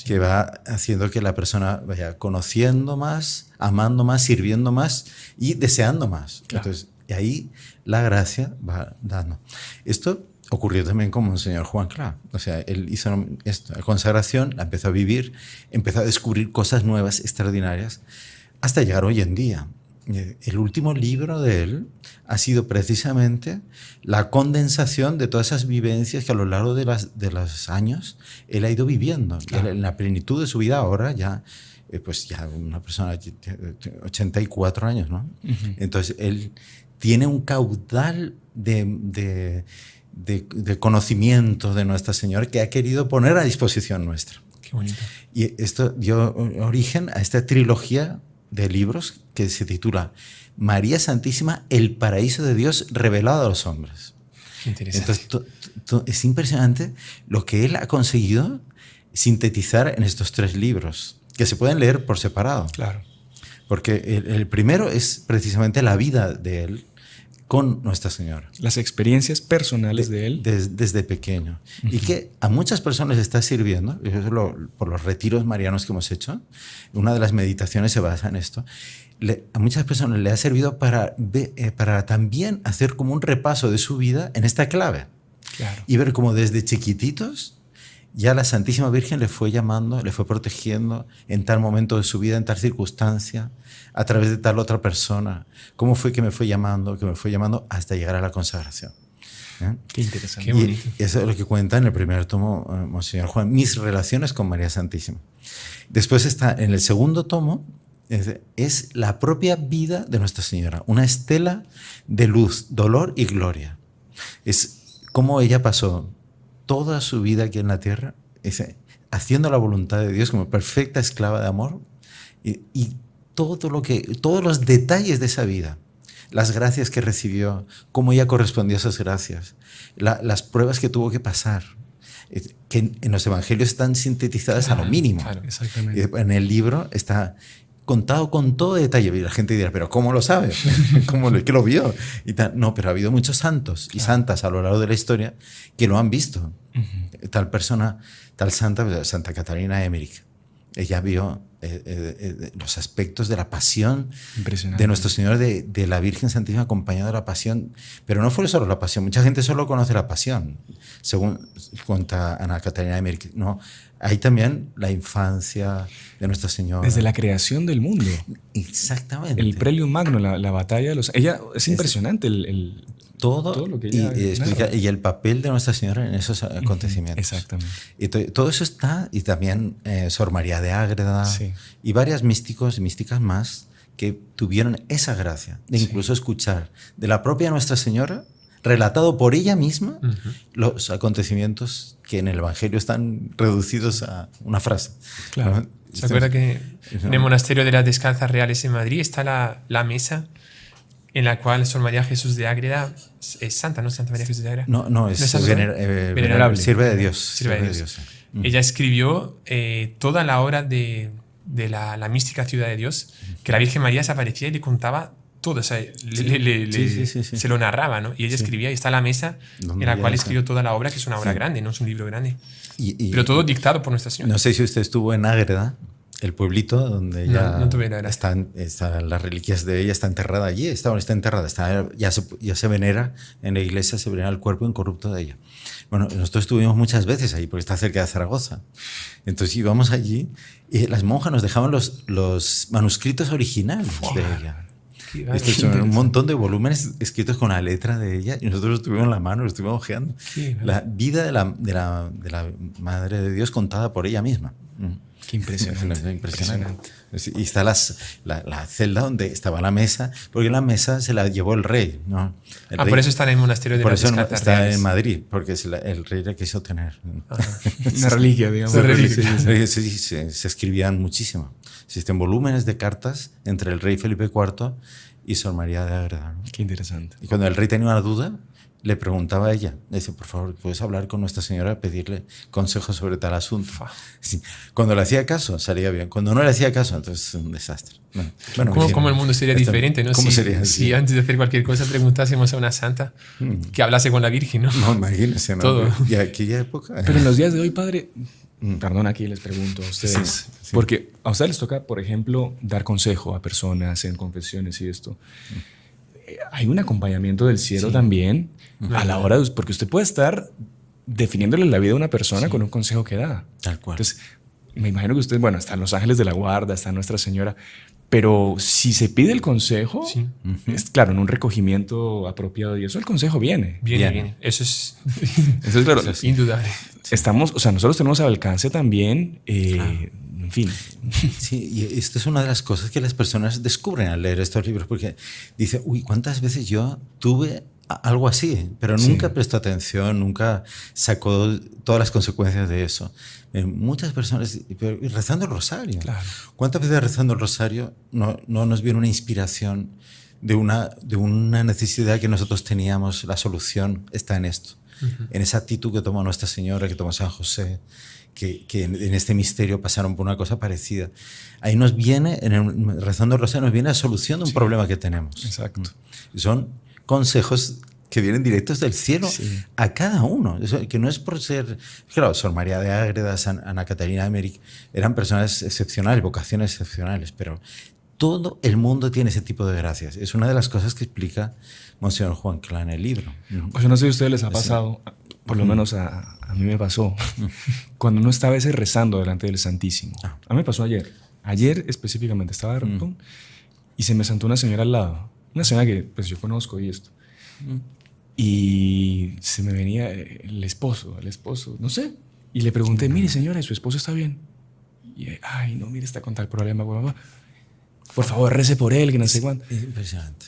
que va haciendo que la persona vaya conociendo más, amando más, sirviendo más y deseando más. Entonces ahí la gracia va dando. Esto ocurrió también con Monseñor Juan Clara. O sea, él hizo esto, la consagración, la empezó a vivir, empezó a descubrir cosas nuevas, extraordinarias, hasta llegar hoy en día. El último libro de él ha sido precisamente la condensación de todas esas vivencias que a lo largo de los años él ha ido viviendo. En la plenitud de su vida ahora ya, pues ya una persona de 84 años, ¿no? Entonces él tiene un caudal de conocimiento de Nuestra Señora que ha querido poner a disposición nuestra. Qué bonito. Y esto dio origen a esta trilogía de libros que se titula María Santísima, el paraíso de Dios revelado a los hombres. Qué interesante. Entonces, es impresionante lo que él ha conseguido sintetizar en estos 3 libros. que se pueden leer por separado. Claro. Porque el primero es precisamente la vida de él con Nuestra Señora. Las experiencias personales de él. Desde pequeño. Y que a muchas personas está sirviendo, por los retiros marianos que hemos hecho, una de las meditaciones se basa en esto, a muchas personas le ha servido para también hacer como un repaso de su vida en esta clave. Claro. Y ver cómo desde chiquititos ya la Santísima Virgen le fue llamando, le fue protegiendo en tal momento de su vida, en tal circunstancia, a través de tal otra persona. ¿Cómo fue que me fue llamando hasta llegar a la consagración? Qué interesante. Qué bonito. Y eso es lo que cuenta en el primer tomo Monseñor Juan, mis relaciones con María Santísima. Después está en el segundo tomo, es la propia vida de Nuestra Señora, una estela de luz, dolor y gloria. Es cómo ella pasó toda su vida aquí en la tierra, haciendo la voluntad de Dios como perfecta esclava de amor, y todos los detalles de esa vida, las gracias que recibió, cómo ella correspondió a esas gracias, las pruebas que tuvo que pasar, que en los evangelios están sintetizadas a lo mínimo. Claro, exactamente. En el libro está contado con todo detalle. Y la gente dirá, ¿pero cómo lo sabe? ¿Qué lo vio? Y tal. No, pero ha habido muchos santos y santas a lo largo de la historia que lo han visto. Tal persona, tal santa, Santa Catalina de Emmerich. Ella vio los aspectos de la pasión de Nuestro Señor, de la Virgen Santísima acompañada de la pasión. Pero no fue solo la pasión. Mucha gente solo conoce la pasión, según cuenta Ana Catalina de Emmerich. No, hay también la infancia de Nuestra Señora. Desde la creación del mundo. Exactamente. El Prelium Magno, la batalla de los... Ella, es impresionante todo lo que ella explica, y el papel de Nuestra Señora en esos acontecimientos. Exactamente. Y todo eso está, y también Sor María de Ágreda, y varias místicos y místicas más que tuvieron esa gracia de incluso escuchar de la propia Nuestra Señora, relatado por ella misma, los acontecimientos que en el Evangelio están reducidos a una frase. Claro. ¿No? ¿Se acuerda que en el monasterio de las Descalzas Reales en Madrid está la mesa en la cual Sor María Jesús de Ágreda es santa, ¿no? Santa María Jesús de Ágreda. No, es venerable. Sirve de Dios. Sirve de Dios. Ella escribió toda la obra de la mística Ciudad de Dios, que la Virgen María se aparecía y le contaba todo, o sea, se lo narraba, ¿no? Y ella escribía, y está la mesa en la cual escribió toda la obra, que es una obra grande, no es un libro grande. Pero todo dictado por Nuestra Señora. No sé si usted estuvo en Ágreda, el pueblito donde ella no están las reliquias de ella, está enterrada allí, está enterrada, ya se venera en la iglesia, se venera el cuerpo incorrupto de ella. Bueno, nosotros estuvimos muchas veces ahí porque está cerca de Zaragoza. Entonces íbamos allí y las monjas nos dejaban los manuscritos originales de ella. Son un montón de volúmenes escritos con la letra de ella, y nosotros estuvimos en la mano, lo estuvimos hojeando. La vida de la Madre de Dios contada por ella misma. Qué impresionante. Impresionante. Y está la celda donde estaba la mesa, porque la mesa se la llevó el rey, ¿no? Rey, por eso está en el monasterio de las Descalzas Reales. Está en Madrid, porque el rey la quiso tener. Una reliquia, digamos. Se escribían muchísimo. Existen volúmenes de cartas entre el rey Felipe IV y Sor María de Ágreda, ¿no? Qué interesante. Y cuando el rey tenía una duda, le preguntaba a ella, le dice, por favor, ¿puedes hablar con Nuestra Señora, pedirle consejos sobre tal asunto? Sí. Cuando le hacía caso, salía bien. Cuando no le hacía caso, entonces es un desastre. Bueno, ¿Cómo el mundo sería diferente, ¿no? ¿Cómo sería? Si antes de hacer cualquier cosa preguntásemos a una santa que hablase con la Virgen, ¿no? No, imagínense, ¿no? Todo. Y aquella época... Pero en los días de hoy, padre, perdón, aquí les pregunto a ustedes, porque a ustedes les toca, por ejemplo, dar consejo a personas en confesiones y esto. Hay un acompañamiento del cielo también a la hora de... Porque usted puede estar definiéndole la vida a una persona con un consejo que da. Tal cual. Entonces, me imagino que usted, bueno, están los ángeles de la guarda, está Nuestra Señora, pero si se pide el consejo, es claro, en un recogimiento apropiado y eso, el consejo viene. Viene. Eso es claro, eso es indudable. Nosotros tenemos al alcance también, en fin. Sí, y esto es una de las cosas que las personas descubren al leer estos libros, porque dice, ¿cuántas veces yo tuve algo así? Pero nunca prestó atención, nunca sacó todas las consecuencias de eso. Muchas personas, y rezando el rosario. Claro. ¿Cuántas veces rezando el rosario no nos viene una inspiración de una necesidad que nosotros teníamos? La solución está en esto. en esa actitud que toma Nuestra Señora, que toma San José, que en este misterio pasaron por una cosa parecida. Ahí nos viene, rezando el rosario, nos viene la solución de un problema que tenemos. Exacto. Son consejos que vienen directos del cielo a cada uno. Eso, que no es por ser... Claro, Sor María de Ágreda, Ana Catarina de Emmerich, eran personas excepcionales, vocaciones excepcionales, pero todo el mundo tiene ese tipo de gracias. Es una de las cosas que explica Monseñor Juan Clá en el libro. O sea, no sé si a ustedes les ha pasado, por lo menos a mí me pasó, cuando uno está a veces rezando delante del Santísimo. A mí me pasó ayer. Ayer específicamente estaba y se me sentó una señora al lado. Una señora que pues yo conozco y esto. Y se me venía el esposo, no sé. Y le pregunté, mire señora, ¿su esposo está bien? Y ay, no, mire, está con tal problema. Por favor, rece por él, que no sé cuánto. Es impresionante.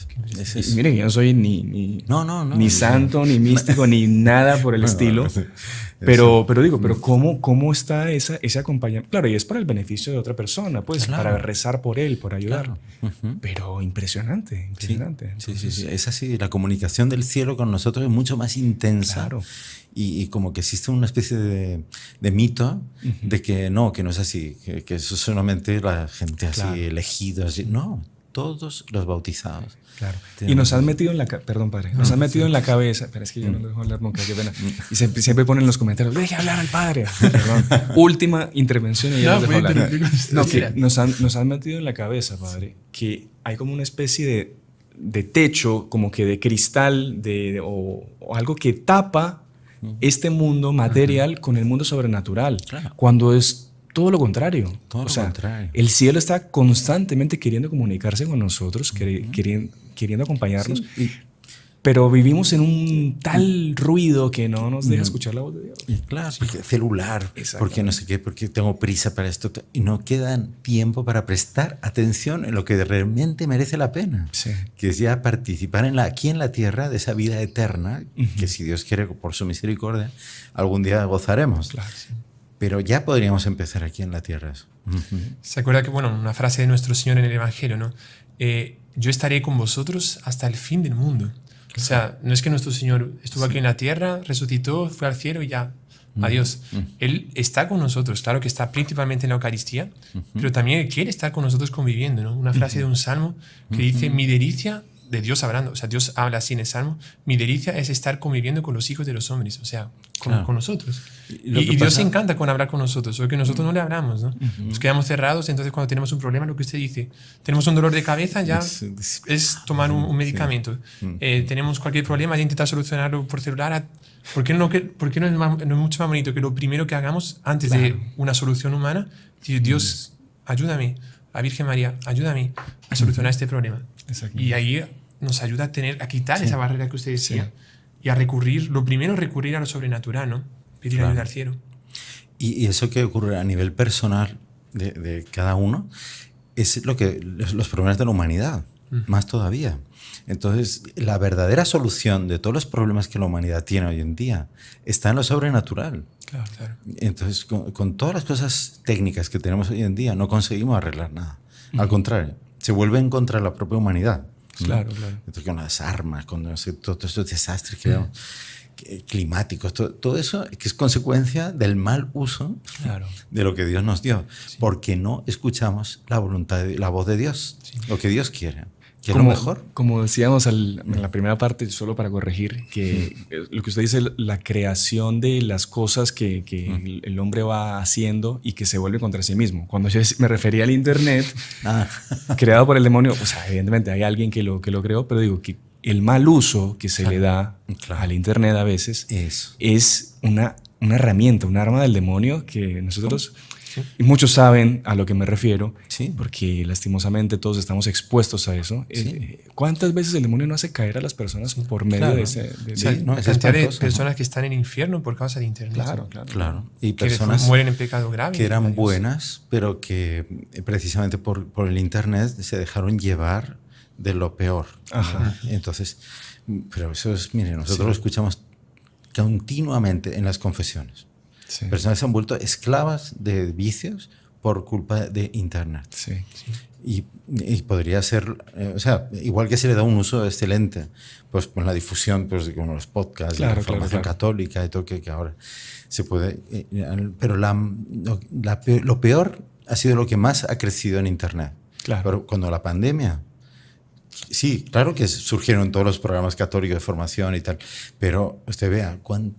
Y miren, yo no soy ni santo, ni místico, ni nada por el estilo. Pero digo, ¿cómo está ese acompañamiento? Claro, y es para el beneficio de otra persona, pues, para rezar por él, por ayudar. Pero impresionante. Sí. Es así, la comunicación del cielo con nosotros es mucho más intensa. Claro. Y como que existe una especie de mito de que no es así, que eso es solamente la gente así elegida. Así. No, todos los bautizados. Claro. Y nos han metido en la cabeza, perdón padre, nos han metido en la cabeza, pero es que yo no lo dejo hablar nunca, qué pena. Y siempre ponen en los comentarios, deje hablar al padre. Perdón. Última intervención y ya no dejo hablar. No, que nos han metido en la cabeza, padre, que hay como una especie de techo, como que de cristal, o algo que tapa este mundo material con el mundo sobrenatural, cuando es todo lo contrario. El cielo está constantemente queriendo comunicarse con nosotros, queriendo acompañarnos, pero vivimos en un tal ruido que no nos deja escuchar la voz de Dios. Claro, porque celular, porque no sé qué, porque tengo prisa para esto, y no queda tiempo para prestar atención en lo que realmente merece la pena, que es ya participar aquí en la tierra de esa vida eterna, que si Dios quiere, por su misericordia, algún día gozaremos. Claro, Pero ya podríamos empezar aquí en la tierra. ¿Se acuerda que, una frase de nuestro Señor en el Evangelio, ¿no? Yo estaré con vosotros hasta el fin del mundo. O sea, no es que nuestro Señor estuvo aquí en la tierra, resucitó, fue al cielo y ya, adiós. Él está con nosotros, claro que está principalmente en la Eucaristía, pero también Él quiere estar con nosotros conviviendo, ¿no? Una frase de un salmo que dice, mi delicia, de Dios hablando, o sea, Dios habla así en el salmo, mi delicia es estar conviviendo con los hijos de los hombres, o sea, con nosotros. Y Dios se encanta con hablar con nosotros, porque nosotros no le hablamos, ¿no? Nos quedamos cerrados, entonces cuando tenemos un problema, lo que usted dice, tenemos un dolor de cabeza, ya es tomar un medicamento. Tenemos cualquier problema, ya intentar solucionarlo por celular. ¿Por qué no es mucho más bonito que lo primero que hagamos antes de una solución humana? Dios, ayúdame, la Virgen María, ayúdame a solucionar este problema. Y ahí nos ayuda a quitar esa barrera que usted decía y a recurrir a lo sobrenatural, ¿no? Pedir ayuda al cielo. Y eso que ocurre a nivel personal de cada uno es los problemas de la humanidad, más todavía. Entonces, la verdadera solución de todos los problemas que la humanidad tiene hoy en día está en lo sobrenatural. Claro. Entonces, con todas las cosas técnicas que tenemos hoy en día, no conseguimos arreglar nada. Al contrario, se vuelven contra la propia humanidad. Claro. Entonces, con las armas, con todos estos desastres que vemos, climáticos, todo eso que es consecuencia del mal uso de lo que Dios nos dio, porque no escuchamos la voz de Dios, lo que Dios quiere. ¿Qué es lo mejor? Como decíamos en la primera parte, solo para corregir, que lo que usted dice, la creación de las cosas que el hombre va haciendo y que se vuelve contra sí mismo. Cuando yo me refería al Internet, creado por el demonio, o sea, evidentemente hay alguien que lo creó, pero digo que el mal uso que se le da al Internet a veces es una herramienta, un arma del demonio que nosotros... Y muchos saben a lo que me refiero, porque lastimosamente todos estamos expuestos a eso. ¿Cuántas veces el demonio no hace caer a las personas por medio de ese? La cantidad de personas que están en el infierno por causa de Internet. Claro. Y que personas mueren en pecado grave. Que eran buenas, pero que precisamente por el Internet se dejaron llevar de lo peor. Entonces, pero eso es, miren, nosotros lo escuchamos continuamente en las confesiones. Personas se han vuelto esclavas de vicios por culpa de Internet. Y podría ser, o sea, igual que se le da un uso excelente, pues con la difusión, pues con los podcasts, la formación católica y todo, que ahora se puede. Pero lo peor ha sido lo que más ha crecido en Internet. Claro. Pero cuando la pandemia, sí, claro que surgieron todos los programas católicos de formación y tal, pero usted vea, ¿cuál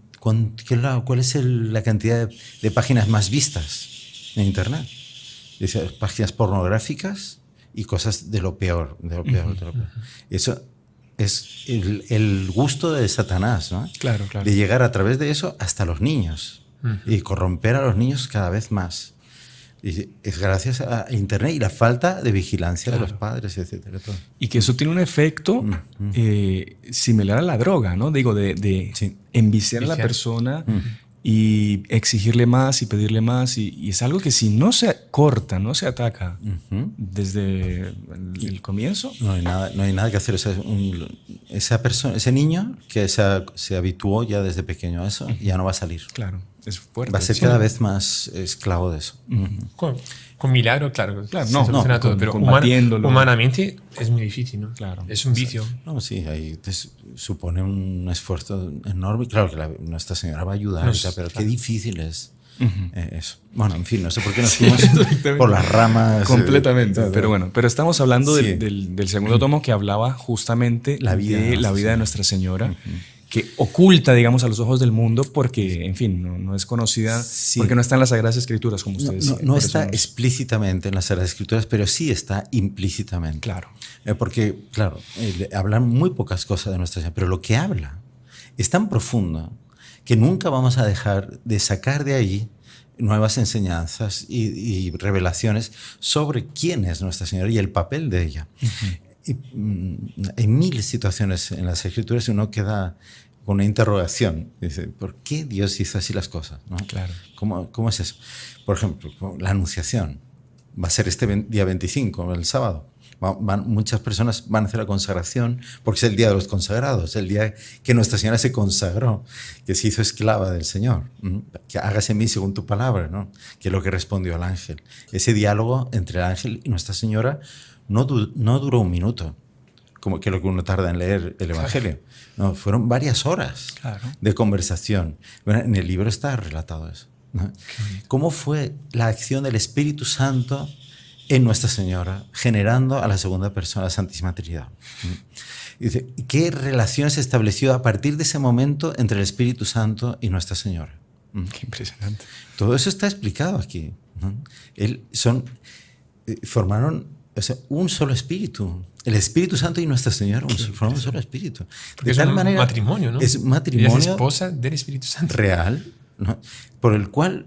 es la cantidad de páginas más vistas en Internet? Dice, páginas pornográficas y cosas de lo peor, de lo peor. Eso es el gusto de Satanás, ¿no? Claro. De llegar a través de eso hasta los niños y corromper a los niños cada vez más. Y es gracias a Internet y la falta de vigilancia de los padres, etcétera. Todo. Y que eso tiene un efecto similar a la droga, ¿no? Digo, de enviciar a la persona y exigirle más y pedirle más. Y es algo que si no se corta, no se ataca desde el comienzo. No hay nada que hacer. Esa persona, ese niño que se habituó ya desde pequeño a eso, ya no va a salir. Claro, es fuerte. Va a ser cada vez más esclavo de eso. Con milagro, claro. No, todo, pero humanamente es muy difícil, ¿no? Claro. Es un vicio. No, sí, ahí supone un esfuerzo enorme. Claro que Nuestra Señora va a ayudar, pero qué difícil es eso. Bueno, en fin, no sé por qué nos fuimos por las ramas. Completamente. Pero estamos hablando del segundo tomo que hablaba justamente de la vida de Nuestra Señora. Que oculta, digamos, a los ojos del mundo porque, en fin, no es conocida, porque no está en las Sagradas Escrituras, como usted decía. No está explícitamente en las Sagradas Escrituras, pero sí está implícitamente. Claro. Porque, claro, hablan muy pocas cosas de Nuestra Señora, pero lo que habla es tan profundo que nunca vamos a dejar de sacar de ahí nuevas enseñanzas y revelaciones sobre quién es Nuestra Señora y el papel de ella. Hay mil situaciones en las Escrituras y uno queda con una interrogación. Dice, ¿por qué Dios hizo así las cosas? ¿No? Claro. ¿Cómo es eso? Por ejemplo, la Anunciación. Va a ser este día 25, el sábado. Muchas personas van a hacer la consagración porque es el día de los consagrados, el día que Nuestra Señora se consagró, que se hizo esclava del Señor. Que hágase en mí según tu palabra, ¿no? Que es lo que respondió al ángel. Ese diálogo entre el ángel y Nuestra Señora no duró un minuto, como que lo que uno tarda en leer el Evangelio. No, fueron varias horas de conversación. Bueno, en el libro está relatado eso, ¿no? ¿Cómo fue la acción del Espíritu Santo en Nuestra Señora, generando a la segunda persona, la Santísima Trinidad? Dice, ¿qué relación se estableció a partir de ese momento entre el Espíritu Santo y Nuestra Señora? Qué impresionante. Todo eso está explicado aquí, ¿no? Formaron un solo espíritu. El Espíritu Santo y Nuestra Señora forman un solo espíritu. Porque de tal manera, matrimonio, ¿no? Es matrimonio. Ella es esposa del Espíritu Santo. Real, ¿no? Por el cual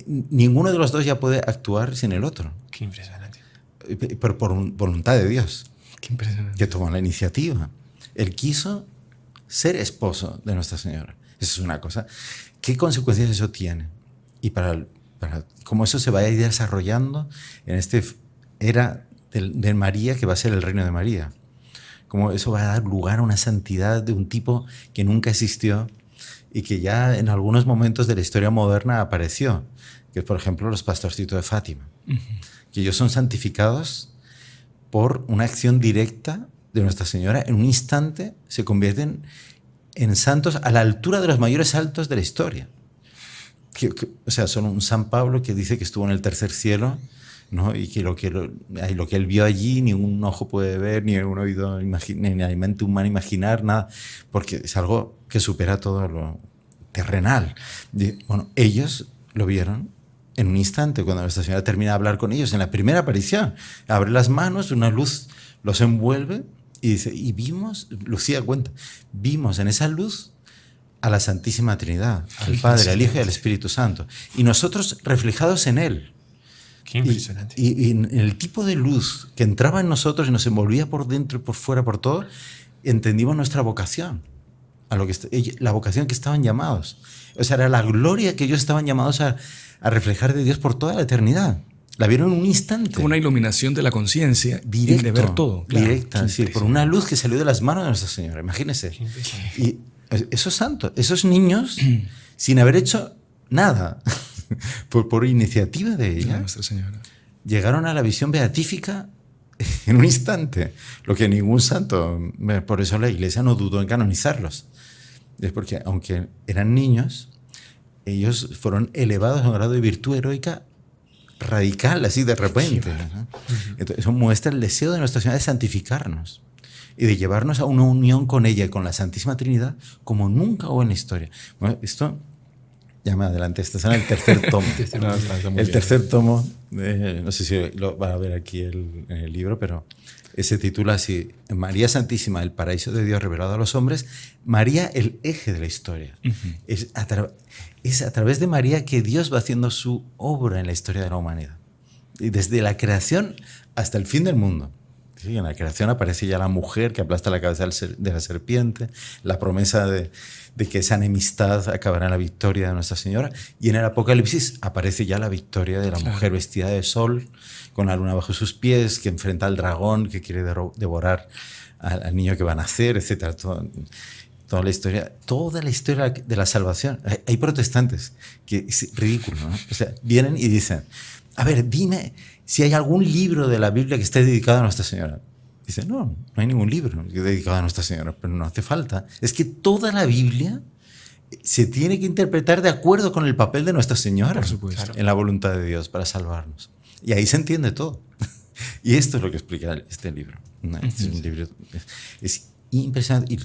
ninguno de los dos ya puede actuar sin el otro. Qué impresionante. Pero por voluntad de Dios. Qué impresionante. Que tomó la iniciativa. Él quiso ser esposo de Nuestra Señora. Eso es una cosa. ¿Qué consecuencias eso tiene? Y para cómo eso se va a ir desarrollando en esta era de María, que va a ser el reino de María. Cómo eso va a dar lugar a una santidad de un tipo que nunca existió y que ya en algunos momentos de la historia moderna apareció, que es, por ejemplo, los pastorcitos de Fátima, que ellos son santificados por una acción directa de Nuestra Señora. En un instante se convierten en santos a la altura de los mayores santos de la historia. O sea, son un San Pablo que dice que estuvo en el tercer cielo, ¿no? Y que lo que él vio allí ni un ojo puede ver, ni un oído, ni la mente humana imaginar, nada, porque es algo que supera todo lo terrenal. Bueno, ellos lo vieron en un instante, cuando Nuestra Señora termina de hablar con ellos, en la primera aparición, abre las manos, una luz los envuelve y dice, y vimos, Lucía cuenta, vimos en esa luz a la Santísima Trinidad, al Padre, al Hijo y al Espíritu Santo, y nosotros reflejados en Él. Qué impresionante. Y en el tipo de luz que entraba en nosotros y nos envolvía por dentro y por fuera, por todo, entendimos nuestra vocación, la vocación que estaban llamados. O sea, era la gloria que ellos estaban llamados a reflejar de Dios por toda la eternidad. La vieron en un instante. Como una iluminación de la conciencia, de ver todo. Claro, directa, sí, por una luz que salió de las manos de Nuestra Señora. Imagínense. Y esos santos, esos niños, sin haber hecho nada, por iniciativa de ella, Nuestra Señora, llegaron a la visión beatífica en un instante, lo que ningún santo, por eso la Iglesia no dudó en canonizarlos. Es porque, aunque eran niños, ellos fueron elevados a un grado de virtud heroica radical, así de repente, ¿no? Entonces, eso muestra el deseo de Nuestra Señora de santificarnos y de llevarnos a una unión con ella y con la Santísima Trinidad como nunca hubo en la historia. Bueno, esto, ya me adelanté, este es en el tercer tomo. El tercer tomo, no sé si lo va a ver aquí en el libro, pero se titula así: María Santísima, el paraíso de Dios revelado a los hombres. María, el eje de la historia. Es a través de María que Dios va haciendo su obra en la historia de la humanidad. Y desde la creación hasta el fin del mundo. Sí, en la creación aparece ya la mujer que aplasta la cabeza de la serpiente, la promesa de que esa enemistad acabará en la victoria de Nuestra Señora. Y en el Apocalipsis aparece ya la victoria de la mujer vestida de sol, con la luna bajo sus pies, que enfrenta al dragón que quiere devorar al niño que va a nacer, etc. Toda la historia de la salvación. Hay protestantes que es ridículo, ¿no? O sea, vienen y dicen: a ver, dime si hay algún libro de la Biblia que esté dedicado a Nuestra Señora. Dice: no hay ningún libro dedicado a Nuestra Señora, pero no hace falta. Es que toda la Biblia se tiene que interpretar de acuerdo con el papel de Nuestra Señora, por supuesto, en la voluntad de Dios para salvarnos. Y ahí se entiende todo. Y esto es lo que explica este libro. Este es un libro, es impresionante.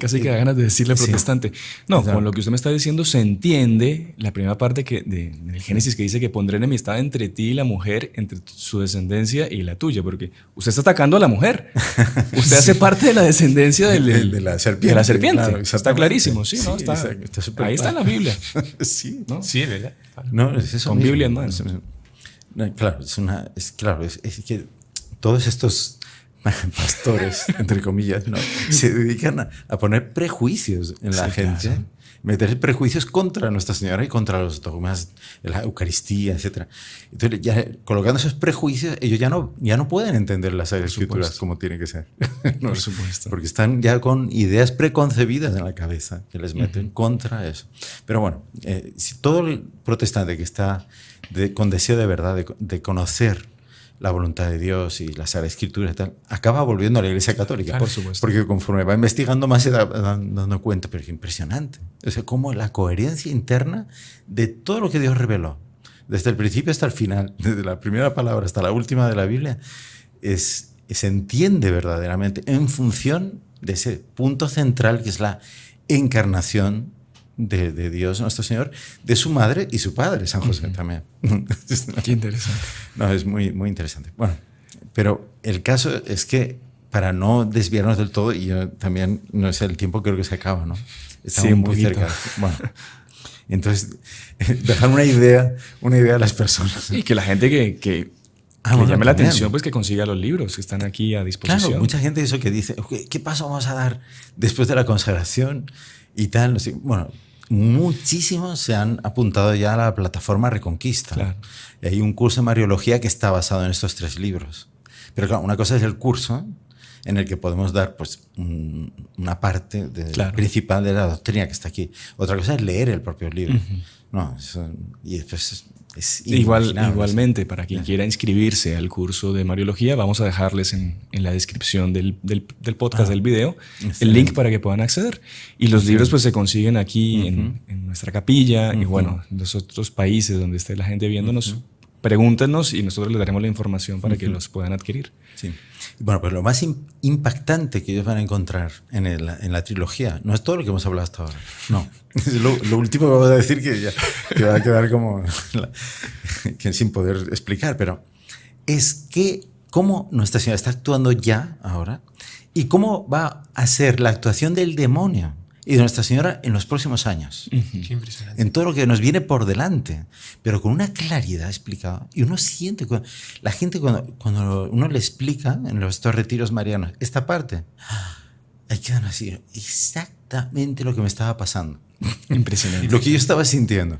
Casi que da ganas de decirle protestante. No, con lo que usted me está diciendo se entiende la primera parte del Génesis, que dice que pondré enemistad entre ti y la mujer, entre su descendencia y la tuya, porque usted está atacando a la mujer. Usted hace parte de la descendencia de la serpiente. Claro, está clarísimo, sí, ¿no? Está ahí está en la Biblia. Sí, ¿no? Sí, es verdad. No, es eso con mismo. Biblia en mano. Claro, es que todos estos pastores, entre comillas, ¿no? Se dedican a poner prejuicios en la gente, claro. Meter prejuicios contra Nuestra Señora y contra los dogmas de la Eucaristía, etc. Entonces, ya colocando esos prejuicios, ellos ya no pueden entender las Escrituras como tiene que ser. ¿No? Por supuesto. Porque están ya con ideas preconcebidas en la cabeza que les meten contra eso. Pero bueno, si todo el protestante que está con deseo de verdad de conocer la voluntad de Dios y la Sagrada Escritura y tal, acaba volviendo a la Iglesia Católica. Por supuesto. Porque conforme va investigando más se da dando cuenta, pero es impresionante. O sea, cómo la coherencia interna de todo lo que Dios reveló, desde el principio hasta el final, desde la primera palabra hasta la última de la Biblia, se entiende verdaderamente en función de ese punto central que es la encarnación de Dios nuestro Señor, de su madre y su padre, San José también. Qué interesante. No, es muy, muy interesante. Bueno, pero el caso es que para no desviarnos del todo, y yo también, no sé, el tiempo creo que se acaba, ¿no? Estamos muy cerca. Bueno, entonces, dejar una idea a las personas. Y que la gente que le llame la atención, pues que consiga los libros que están aquí a disposición. Claro, mucha gente eso que dice, ¿qué paso vamos a dar después de la consagración y tal? No sé. Bueno, muchísimos se han apuntado ya a la plataforma Reconquista. Claro. Y hay un curso de Mariología que está basado en estos 3 libros. Pero claro, una cosa es el curso en el que podemos dar pues, una parte principal de la doctrina que está aquí. Otra cosa es leer el propio libro. No, y después igualmente, para quien quiera inscribirse al curso de Mariología, vamos a dejarles en la descripción del podcast, del video, el link para que puedan acceder. Y los libros pues se consiguen aquí en nuestra capilla y bueno, en los otros países donde esté la gente viéndonos, pregúntenos y nosotros les daremos la información para que los puedan adquirir. Sí. Bueno, pues lo más impactante que ellos van a encontrar en la trilogía no es todo lo que hemos hablado hasta ahora. No. Es lo último que vamos a decir que va a quedar como que sin poder explicar, pero es que cómo Nuestra Señora está actuando ya ahora y cómo va a ser la actuación del demonio y de Nuestra Señora en los próximos años. Qué impresionante. En todo lo que nos viene por delante, pero con una claridad explicada. Y uno siente, la gente cuando uno le explica en estos retiros marianos esta parte, ahí quedan así, exactamente lo que me estaba pasando. Impresionante. Lo que yo estaba sintiendo.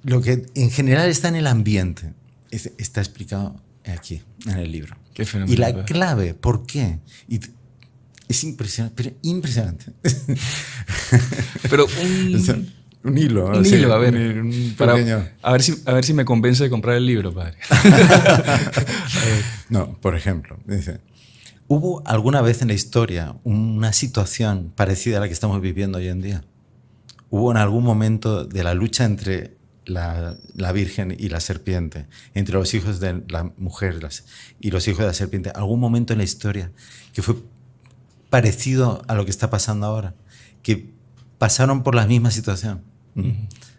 Lo que en general está en el ambiente, está explicado aquí, en el libro. Qué fenomenal. Y la clave, ¿por qué? Es impresionante, pero impresionante. Pero Un hilo. Un hilo, a ver. A ver si me convence de comprar el libro, padre. No, por ejemplo, dice, ¿hubo alguna vez en la historia una situación parecida a la que estamos viviendo hoy en día? ¿Hubo en algún momento de la lucha entre la Virgen y la serpiente, entre los hijos de la mujer y los hijos de la serpiente, algún momento en la historia que fue parecido a lo que está pasando ahora? Que pasaron por la misma situación.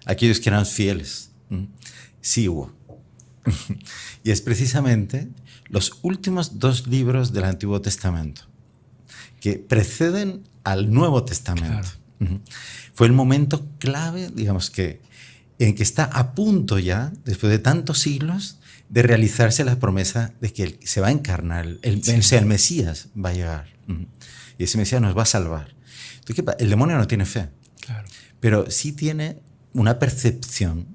Aquellos que eran fieles. Sí hubo. Y es precisamente los últimos 2 libros del Antiguo Testamento que preceden al Nuevo Testamento. Claro. Fue el momento clave, digamos, en que está a punto ya, después de tantos siglos, de realizarse la promesa de que se va a encarnar, el Mesías va a llegar. Y ese Mesías nos va a salvar. Entonces, el demonio no tiene fe. Claro. Pero sí tiene una percepción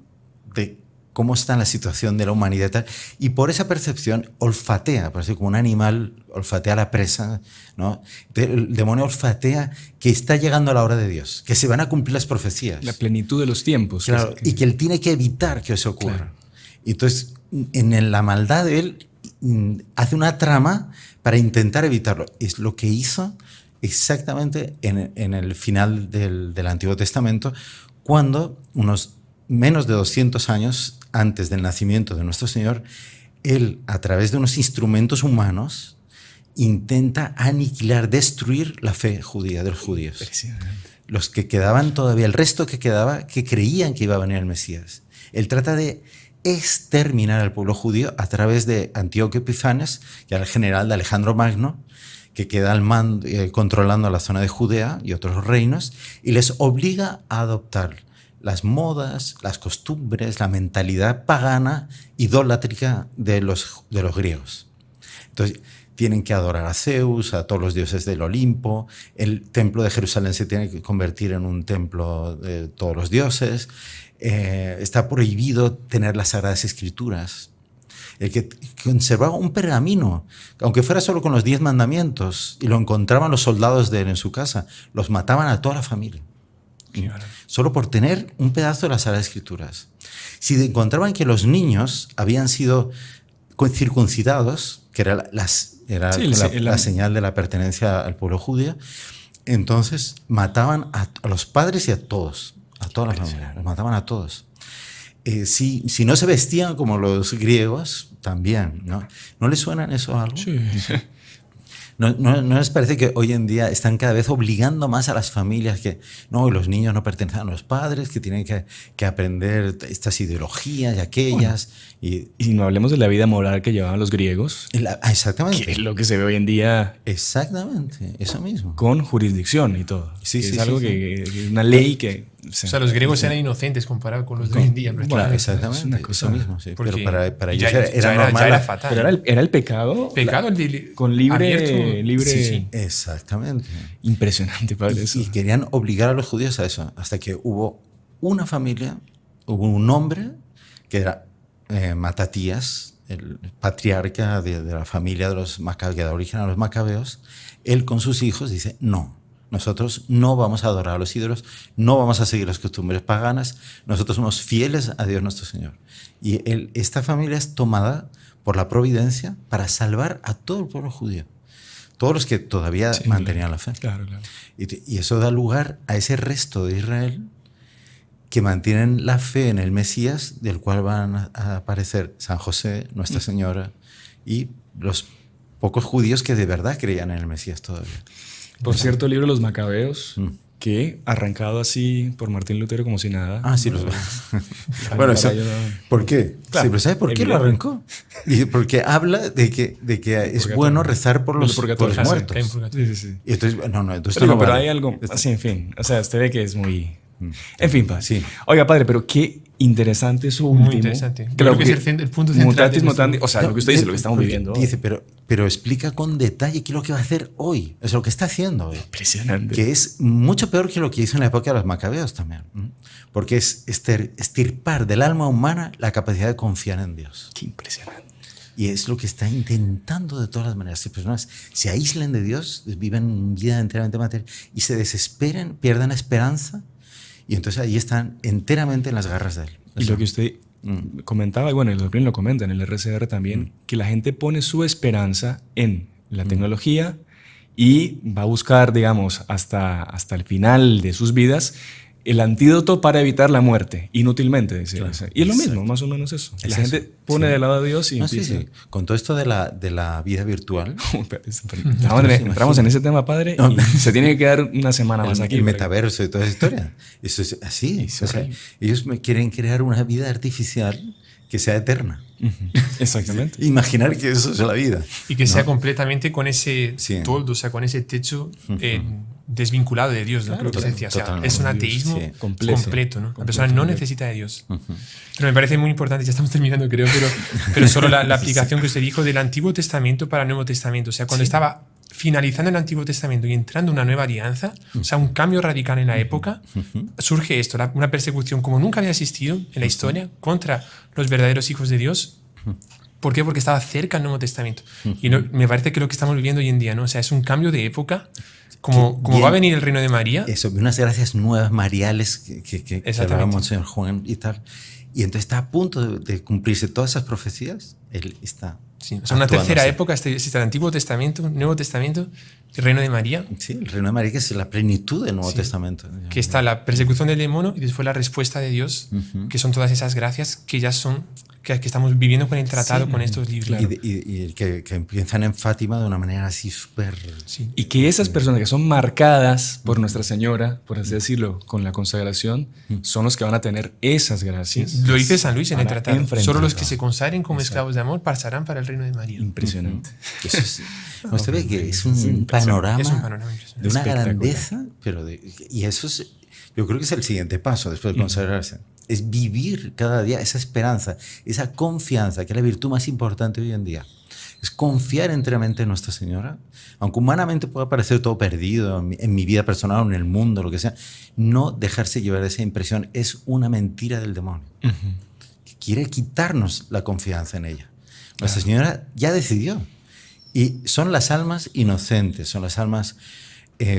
de cómo está la situación de la humanidad y tal, y por esa percepción olfatea, por así como un animal olfatea a la presa, ¿no? El demonio olfatea que está llegando la hora de Dios, que se van a cumplir las profecías. La plenitud de los tiempos. Claro, y que él tiene que evitar que eso ocurra. Claro. Entonces, en la maldad de él, hace una trama para intentar evitarlo. Es lo que hizo exactamente en el final del Antiguo Testamento, cuando unos menos de 200 años antes del nacimiento de nuestro Señor, él, a través de unos instrumentos humanos, intenta aniquilar, destruir la fe judía de los judíos. Los que quedaban todavía, el resto que quedaba, que creían que iba a venir el Mesías. Él trata de exterminar al pueblo judío a través de Antíoco Epifanes, que era el general de Alejandro Magno, que queda al mando, controlando la zona de Judea y otros reinos, y les obliga a adoptar las modas, las costumbres, la mentalidad pagana, idolátrica de los griegos. Entonces, tienen que adorar a Zeus, a todos los dioses del Olimpo. El templo de Jerusalén se tiene que convertir en un templo de todos los dioses. Está prohibido tener las Sagradas Escrituras. El que conservaba un pergamino, aunque fuera solo con los 10 mandamientos, y lo encontraban los soldados de él en su casa, los mataban a toda la familia. Solo por tener un pedazo de las Sagradas Escrituras. Si encontraban que los niños habían sido circuncidados, que era la señal de la pertenencia al pueblo judío, entonces mataban a los padres y a toda la familia, los mataban a todos. Si no se vestían como los griegos, también, ¿no? ¿No les suena eso a algo? Sí. ¿No les parece que hoy en día están cada vez obligando más a las familias que no, los niños no pertenecen a los padres, que tienen que aprender estas ideologías y aquellas? Bueno, y no hablemos de la vida moral que llevaban los griegos. Exactamente. Que es lo que se ve hoy en día. Exactamente, eso mismo. Con jurisdicción y todo. Es algo que es una ley que... O sea, los griegos eran inocentes comparados con los de hoy en día. Claro, exactamente, una cosa, eso mismo. Sí. Pero para ellos era normal. Era fatal. Pero era el pecado. Con libre... Sí. Exactamente. Impresionante, padre. Y querían obligar a los judíos a eso, hasta que hubo una familia, hubo un hombre que era Matatías, el patriarca de la familia de los Macabeos, que da origen a los Macabeos. Él con sus hijos dice, no, nosotros no vamos a adorar a los ídolos, no vamos a seguir las costumbres paganas, nosotros somos fieles a Dios nuestro Señor. Y esta familia es tomada por la providencia para salvar a todo el pueblo judío. Todos los que todavía mantenían la fe. Claro. Y eso da lugar a ese resto de Israel que mantienen la fe en el Mesías, del cual van a aparecer San José, Nuestra Señora, y los pocos judíos que de verdad creían en el Mesías todavía. Por cierto, el libro de los Macabeos, que arrancado así por Martín Lutero como si nada. Ah, sí, los veo. Bueno, ¿por qué? Claro, sí, pero ¿sabes por qué lo arrancó? Porque habla de que es bueno rezar por los muertos. Sí. Y entonces, entonces pero hay algo así, en fin. O sea, usted ve que es muy... En fin, padre. Sí. Oiga, padre, pero qué interesante eso último. Muy interesante. Creo que es el punto central. Mutatis mutandi, o sea, lo que usted dice, lo que estamos viviendo. Dice, pero explica con detalle qué es lo que va a hacer hoy. Es lo que está haciendo hoy. Impresionante. Que es mucho peor que lo que hizo en la época de los Macabeos también. Porque es extirpar del alma humana la capacidad de confiar en Dios. Qué impresionante. Y es lo que está intentando de todas las maneras. Si personas se aíslan de Dios, viven vida enteramente material y se desesperen, pierdan esperanza, Y entonces ahí están enteramente en las garras de él. Y lo que usted comentaba, y bueno, el Dublín lo comenta en el RCR también, que la gente pone su esperanza en la tecnología y va a buscar, digamos, hasta el final de sus vidas el antídoto para evitar la muerte, inútilmente. Claro, y es lo mismo, más o menos eso. La gente pone de lado a Dios y empieza. Sí. Con todo esto de la vida virtual. Entramos en ese tema, padre, y se tiene que quedar una semana más aquí. El metaverso y toda esa historia. Eso es así. O sea, ellos quieren crear una vida artificial que sea eterna. Exactamente. Imaginar que eso es la vida. Y que sea completamente con ese toldo, o sea, con ese techo desvinculado de Dios, ¿no? Claro, lo que se decía. O sea, es un ateísmo completo, ¿no? La persona no necesita de Dios. Pero me parece muy importante, ya estamos terminando, creo, pero solo la aplicación que usted dijo del Antiguo Testamento para el Nuevo Testamento. O sea, cuando estaba finalizando el Antiguo Testamento y entrando una nueva alianza, o sea, un cambio radical en la época, surge esto, una persecución como nunca había existido en la historia contra los verdaderos hijos de Dios. ¿Por qué? Porque estaba cerca el Nuevo Testamento. Y me parece que lo que estamos viviendo hoy en día, ¿no? O sea, es un cambio de época, como va a venir el reino de María. Eso, unas gracias nuevas, mariales, que hablábamos, señor Juan y tal. Y entonces está a punto de cumplirse todas esas profecías. Él está... Sí, o sea, una tercera época, existe el Antiguo Testamento, Nuevo Testamento, el Reino de María. Sí, el Reino de María, que es la plenitud del Nuevo Testamento. Que está la persecución del demonio y después la respuesta de Dios, que son todas esas gracias que ya son, que estamos viviendo con el tratado, con estos libros. Claro. Y que empiezan en Fátima de una manera así súper... Sí. Y que esas personas que son marcadas por Nuestra Señora, por así decirlo, con la consagración, son los que van a tener esas gracias. Lo dice San Luis en el tratado. Solo los que se consagren como esclavos de amor pasarán para el Reino de María. Impresionante. Eso es, usted ve que es un panorama de una grandeza, y eso es, yo creo que es el siguiente paso después de consagrarse. Es vivir cada día esa esperanza, esa confianza, que es la virtud más importante hoy en día. Es confiar enteramente en Nuestra Señora, aunque humanamente pueda parecer todo perdido en mi vida personal o en el mundo, lo que sea, no dejarse llevar de esa impresión. Es una mentira del demonio, que quiere quitarnos la confianza en ella. Nuestra Señora ya decidió. Y son las almas inocentes, son las almas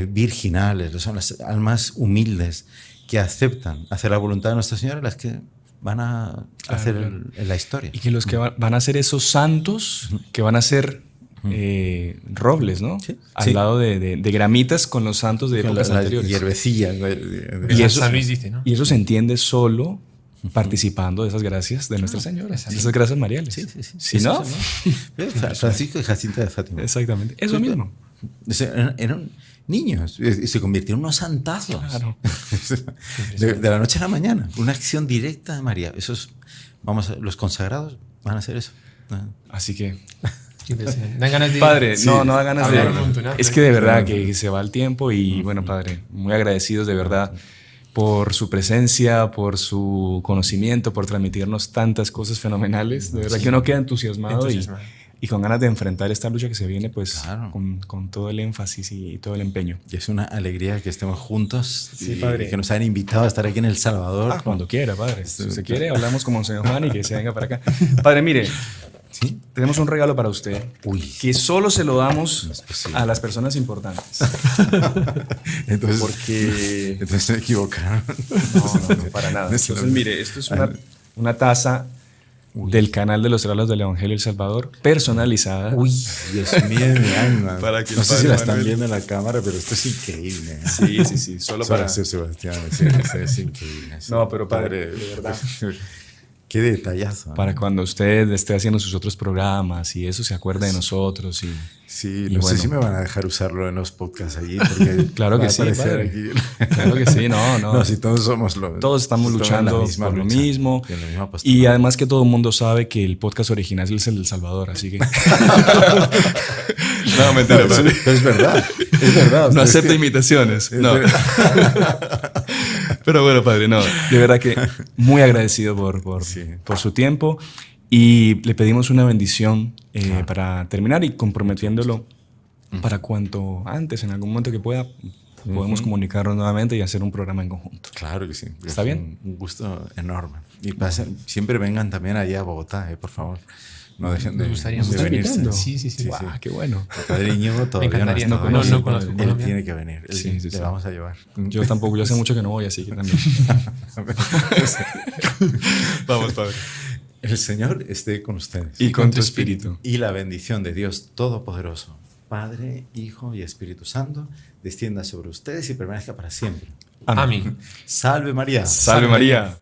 virginales, son las almas humildes que aceptan hacer la voluntad de Nuestra Señora las que van a hacer la historia. Y que los que van a ser esos santos, que van a ser robles, ¿no? Sí. Al lado de gramitas con los santos de épocas anteriores. Hierbecilla. Y eso, San Luis dice, ¿no? Y eso se entiende solo participando de esas gracias de Nuestra Señora, de esas gracias mariales. Sí. ¿Sí, no? Francisco de Jacinta de Fátima. Exactamente. Eso mismo. Eran niños y se convirtieron en unos santazos. Claro. de la noche a la mañana. Una acción directa de María. Los consagrados van a hacer eso. Así que... Dan ganas de... Padre, no da ganas de... Es que de verdad que se va el tiempo y bueno, Padre, muy agradecidos de verdad por su presencia, por su conocimiento, por transmitirnos tantas cosas fenomenales. De verdad que uno queda entusiasmado. Y con ganas de enfrentar esta lucha que se viene, pues con todo el énfasis y todo el empeño. Y es una alegría que estemos juntos, padre. Y que nos hayan invitado a estar aquí en El Salvador. Cuando quiera, padre. Si usted quiere, hablamos con Monseñor Juan y que se venga para acá. Padre, mire, tenemos un regalo para usted que solo se lo damos a las personas importantes. Entonces se equivocaron. No, para nada. Entonces, mire, esto es una taza del canal de los heraldos del Evangelio El Salvador, personalizada. Uy, Dios mío, mi alma. Para que no sé si la están viendo en la cámara, pero esto es increíble. Sí. Solo para Sebastián. Es increíble. No, pero padre, de verdad. Qué detallazo. Para cuando usted esté haciendo sus otros programas y eso se acuerde de nosotros. No sé si me van a dejar usarlo en los podcasts allí. Porque claro que sí, padre. Claro que sí, no. No, si todos todos estamos luchando por lo mismo. Y además que todo el mundo sabe que el podcast original es el del Salvador, así que... No, mentira. Es verdad. No acepta imitaciones. No. Pero bueno, padre, de verdad que muy agradecido por su tiempo y le pedimos una bendición para terminar y comprometiéndolo para cuanto antes, en algún momento que pueda, podemos comunicarnos nuevamente y hacer un programa en conjunto. Claro que sí. ¿Está bien? Un gusto enorme. Y siempre vengan también allá a Bogotá, por favor. Nos gustaría de venirse. Sí. Wow, qué bueno. El padre Íñigo todavía Me encantaría. no conozco Él Colombia. tiene que venir. Le vamos a llevar. Yo tampoco, yo hace mucho que no voy, así que también. Vamos, Padre. El Señor esté con ustedes. Y con tu espíritu. Y la bendición de Dios Todopoderoso, Padre, Hijo y Espíritu Santo, descienda sobre ustedes y permanezca para siempre. Amén. Salve María. Salve María.